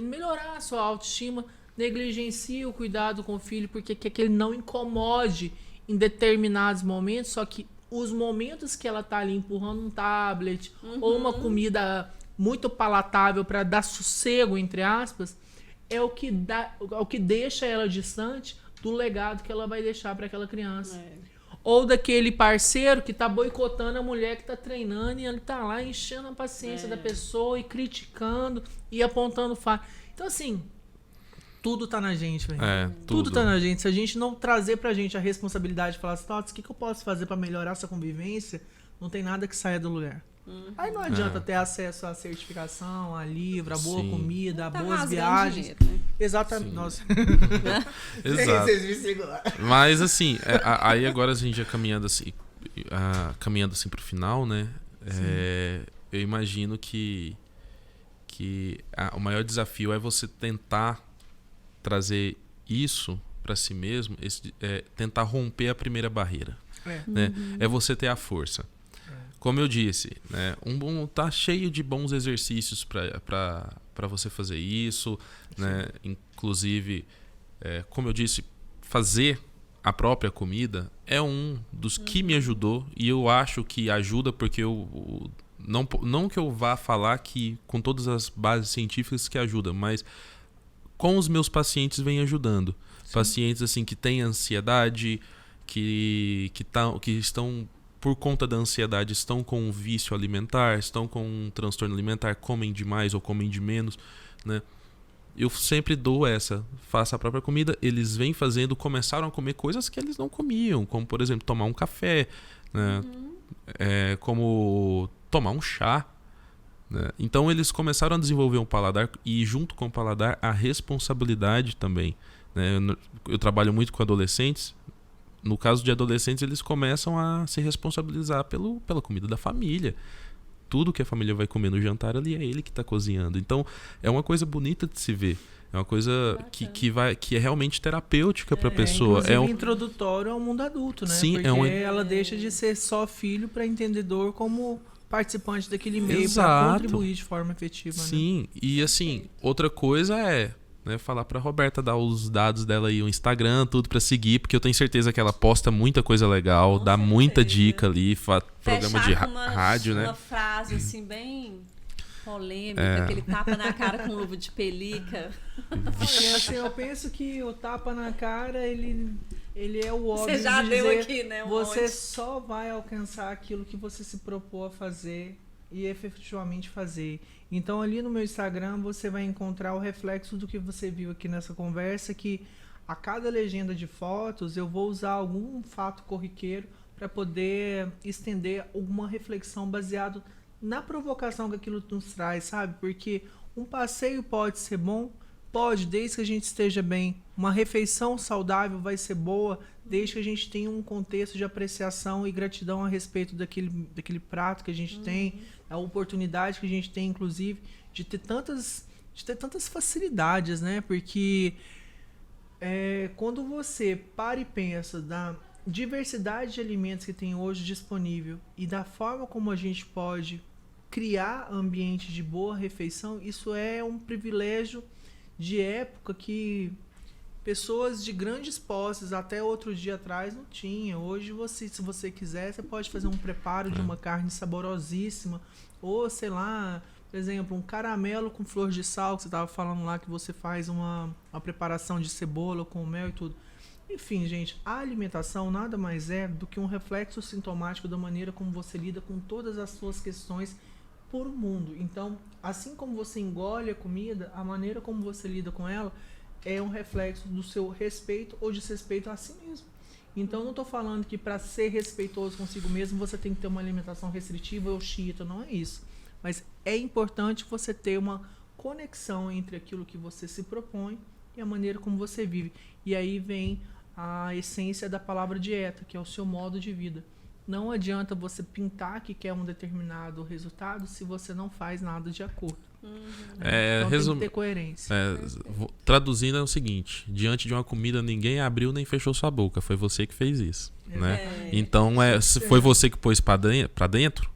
melhorar a sua autoestima, negligencia o cuidado com o filho porque quer que ele não incomode em determinados momentos, só que os momentos que ela tá ali empurrando um tablet ou uma comida muito palatável para dar sossego, entre aspas, é o que deixa ela distante do legado que ela vai deixar para aquela criança. Ou daquele parceiro que tá boicotando a mulher que tá treinando e ele tá lá enchendo a paciência da pessoa e criticando e apontando falha. Então, assim, tudo tá na gente, velho. Tudo tá na gente. Se a gente não trazer pra gente a responsabilidade de falar assim, o que eu posso fazer pra melhorar essa convivência, não tem nada que saia do lugar. Aí não adianta ter acesso à certificação, a livro, a boa comida, a boas viagens. Dinheiro, né? Exatamente. Nossa. Exato. Vocês me seguram. Mas assim, aí agora a gente já caminhando assim pro final, né? Eu imagino que o maior desafio é você tentar trazer isso para si mesmo, tentar romper a primeira barreira. Né? É você ter a força. Como eu disse, né? Tá cheio de bons exercícios para você fazer isso, né? Inclusive, como eu disse, fazer a própria comida é um dos que me ajudou, e eu acho que ajuda porque não que eu vá falar que com todas as bases científicas que ajuda, mas com os meus pacientes vem ajudando. Pacientes assim que têm ansiedade, que estão por conta da ansiedade, estão com um vício alimentar, estão com um transtorno alimentar, comem demais ou comem de menos, né? Eu sempre dou faça a própria comida. Eles vêm fazendo, começaram a comer coisas que eles não comiam, como por exemplo tomar um café, né? Como tomar um chá, né? Então eles começaram a desenvolver um paladar e junto com o paladar a responsabilidade também, né? Eu trabalho muito com adolescentes. No caso de adolescentes, eles começam a se responsabilizar pela comida da família. Tudo que a família vai comer no jantar ali é ele que está cozinhando. Então, é uma coisa bonita de se ver. É uma coisa que é realmente terapêutica para a pessoa. Inclusive introdutório ao mundo adulto, né? Sim, porque ela deixa de ser só filho para entendedor como participante daquele meio, Exato. para contribuir de forma efetiva. Sim, né? E assim, outra coisa né, falar pra Roberta dar os dados dela aí, o Instagram, tudo pra seguir, porque eu tenho certeza que ela posta muita coisa legal, dá muita dica ali, programa de rádio, né? Uma frase assim bem polêmica, aquele tapa na cara com luva de pelica. Assim, eu penso que o tapa na cara, ele é o óbvio. Você já de deu dizer, aqui, né? Você só vai alcançar aquilo que você se propôs a fazer e efetivamente fazer. Então ali no meu Instagram você vai encontrar o reflexo do que você viu aqui nessa conversa, que a cada legenda de fotos eu vou usar algum fato corriqueiro para poder estender alguma reflexão baseado na provocação que aquilo nos traz, sabe? Porque um passeio pode ser bom, pode, desde que a gente esteja bem. Uma refeição saudável vai ser boa, desde que a gente tenha um contexto de apreciação e gratidão a respeito daquele prato que a gente tem, a oportunidade que a gente tem, inclusive, de ter tantas facilidades, né? Porque quando você para e pensa da diversidade de alimentos que tem hoje disponível e da forma como a gente pode criar ambiente de boa refeição, isso é um privilégio de época que pessoas de grandes posses até outro dia atrás não tinham. Hoje, se você quiser, você pode fazer um preparo de uma carne saborosíssima, ou sei lá, por exemplo, um caramelo com flor de sal, que você estava falando lá, que você faz uma preparação de cebola com mel e tudo. Enfim, gente, a alimentação nada mais é do que um reflexo sintomático da maneira como você lida com todas as suas questões por mundo. Então, assim como você engole a comida, a maneira como você lida com ela é um reflexo do seu respeito ou desrespeito a si mesmo. Então, não estou falando que para ser respeitoso consigo mesmo você tem que ter uma alimentação restritiva ou xiita, não é isso. Mas é importante você ter uma conexão entre aquilo que você se propõe e a maneira como você vive. E aí vem a essência da palavra dieta, que é o seu modo de vida. Não adianta você pintar que quer um determinado resultado se você não faz nada de acordo. Então tem que ter coerência. Traduzindo é o seguinte: diante de uma comida ninguém abriu nem fechou sua boca, foi você que fez isso, né? Então se foi você que pôs para dentro,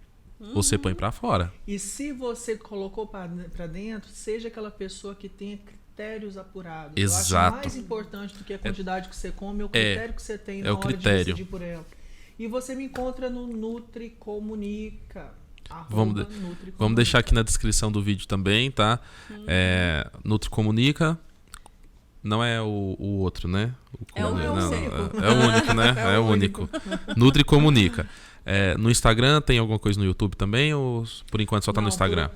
você põe para fora. E se você colocou para dentro, seja aquela pessoa que tenha critérios apurados. Exato. Eu acho mais importante do que a quantidade que você come, é o critério que você tem na hora de decidir por ela. E você me encontra no NutriComunica. Vamos deixar aqui na descrição do vídeo também, tá? NutriComunica. Não é o outro, né? É o único, né? É o único. NutriComunica. No Instagram tem alguma coisa no YouTube também? Ou por enquanto só tá no Instagram?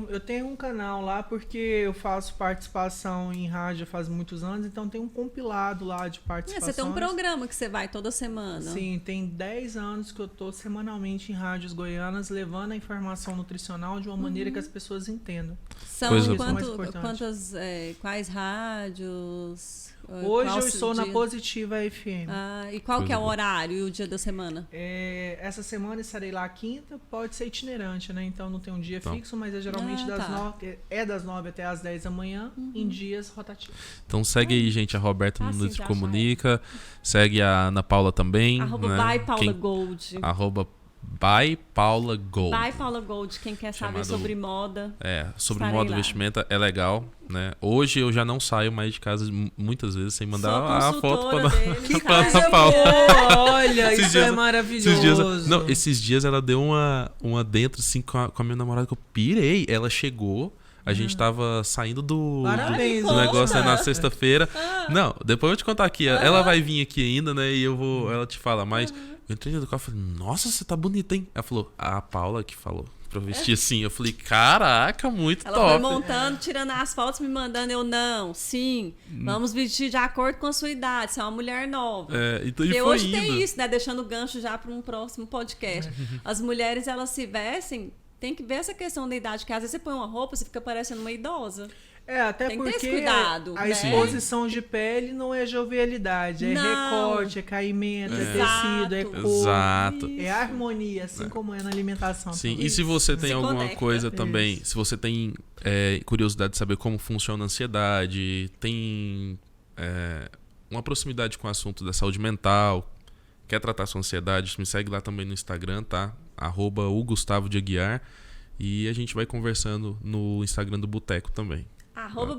Eu tenho um canal lá porque eu faço participação em rádio faz muitos anos, então tem um compilado lá de participações. Você tem um programa que você vai toda semana. Sim, tem 10 anos que eu tô semanalmente em rádios goianas levando a informação nutricional de uma maneira que as pessoas entendam. São quais rádios? Hoje eu estou na Positiva FM. E qual que é o horário e o dia da semana? Essa semana estarei lá quinta, pode ser itinerante, né? Então não tem um dia fixo, mas é geralmente das 9 até as 10 da manhã, em dias rotativos. Então segue aí, gente, a Roberta no NutriComunica, segue a Ana Paula também. @bypaulagold. @bypaulagold. bypaulagold, quem quer saber sobre moda. Sobre moda e vestimenta é legal, né? Hoje eu já não saio mais de casa muiamente vezes sem mandar a foto para Ana Paula. Olha, isso é maravilhoso. Esses dias ela deu uma dentro assim com a minha namorada que eu pirei. Ela chegou, A gente tava saindo do Parabéns, do negócio conta. na sexta-feira. Não, depois eu vou te contar aqui. Ela vai vir aqui ainda, né? E ela te fala, mas eu entrei no carro e falei, nossa, você tá bonita, hein? Ela falou, a Paula que falou pra eu vestir assim. Eu falei, caraca, muito Ela top. foi montando, tirando as fotos, me mandando. Eu, não, sim, vamos vestir de acordo com a sua idade. Você é uma mulher nova. Então, e Porque foi hoje indo. tem isso, né? Deixando o gancho já para um próximo podcast. As mulheres, elas se vestem, tem que ver essa questão da idade, que às vezes você põe uma roupa, você fica parecendo uma idosa. Até Tem que ter porque esse cuidado, a né? exposição de pele não é jovialidade, é Não. recorte, é caimento, é Exato. tecido, é cor. Exato. É harmonia, assim como é na alimentação. Sim, também. e se você tem Se alguma conecta. coisa também, Isso. se você tem curiosidade de saber como funciona a ansiedade, tem uma proximidade com o assunto da saúde mental, quer tratar sua ansiedade, me segue lá também no Instagram, tá? @ogustavo_de_aguiar. E a gente vai conversando no Instagram do Boteco também.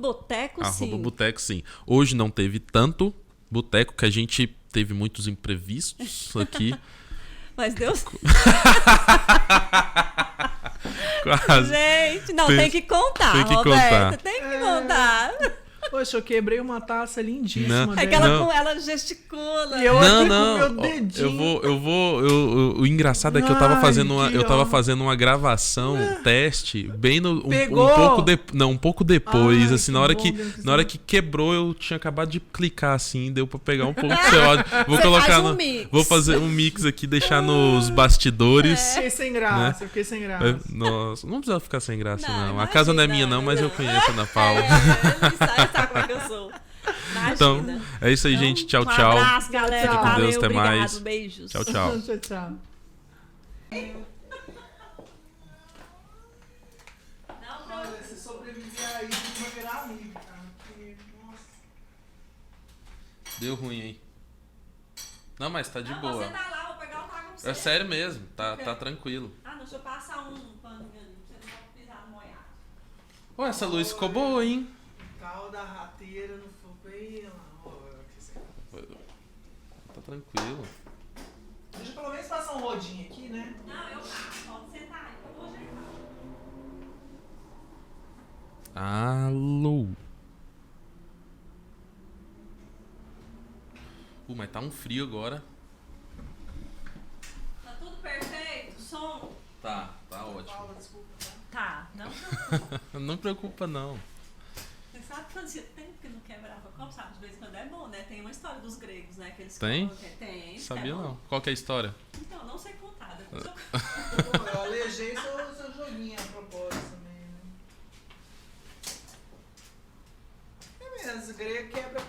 @boteco, sim. @boteco, sim. Hoje não teve tanto boteco, que a gente teve muitos imprevistos aqui. Mas Deus... Quase. Gente, não, Tem- tem que contar, tem que Roberta. contar. Tem que contar. Poxa, eu quebrei uma taça lindíssima. Não. É que dela. ela gesticula. E eu Não, aqui não. com meu dedinho. O engraçado é que eu tava Ai, fazendo que eu tava ó. fazendo uma gravação, teste, bem no Pegou? um pouco depois, Ai, assim, que na hora bom, que Deus do na hora céu. que quebrou, eu tinha acabado de clicar assim, deu pra pegar um pouco do seu áudio. Vou Você colocar faz um mix. vou fazer um mix aqui, deixar nos bastidores. Fiquei sem graça, fiquei sem graça. Nossa, não precisa ficar sem graça, não. Não, A casa não é minha, imagina, não, mas eu não. conheço a Ana Paula. Sabe como é que eu sou. Imagina. Então, é isso aí, gente. Tchau, Um tchau. abraço, galera. Fique com Valeu, Deus, até obrigado, mais. beijos. Tchau, tchau. Tchau, tchau. Olha, se sobreviver aí, tu vai virar amigo, cara. Porque, nossa. Deu ruim, hein? Não, mas tá de Não, boa. você tá lá, vou pegar o carro pra você. É sério mesmo, tá tranquilo. Ah, não, deixa eu passar um pano ali, pra você não pisar no molhado. Pô, essa luz ficou boa, hein? O carro da rateira não foi bem lá. Ó, Tá tranquilo. deixa eu pelo menos passar um rodinho aqui, né? Não, eu passo, pode sentar aí, eu vou ajeitar. Alô. Mas tá um frio agora. Tá tudo perfeito? Som? Tá ótimo. Paula, desculpa, tá? Tá, não. Não preocupa, não. Você sabe quando você tem que não quebrava copo, sabe? De vez em quando é bom, né? Tem uma história dos gregos, né? Que eles Tem? colocam- Tem. Sabia é bom. não. Qual que é a história? Então, não sei contar. Depois eu... Pô, eu alejei seu joguinho a propósito também, né? É mesmo, grego quebra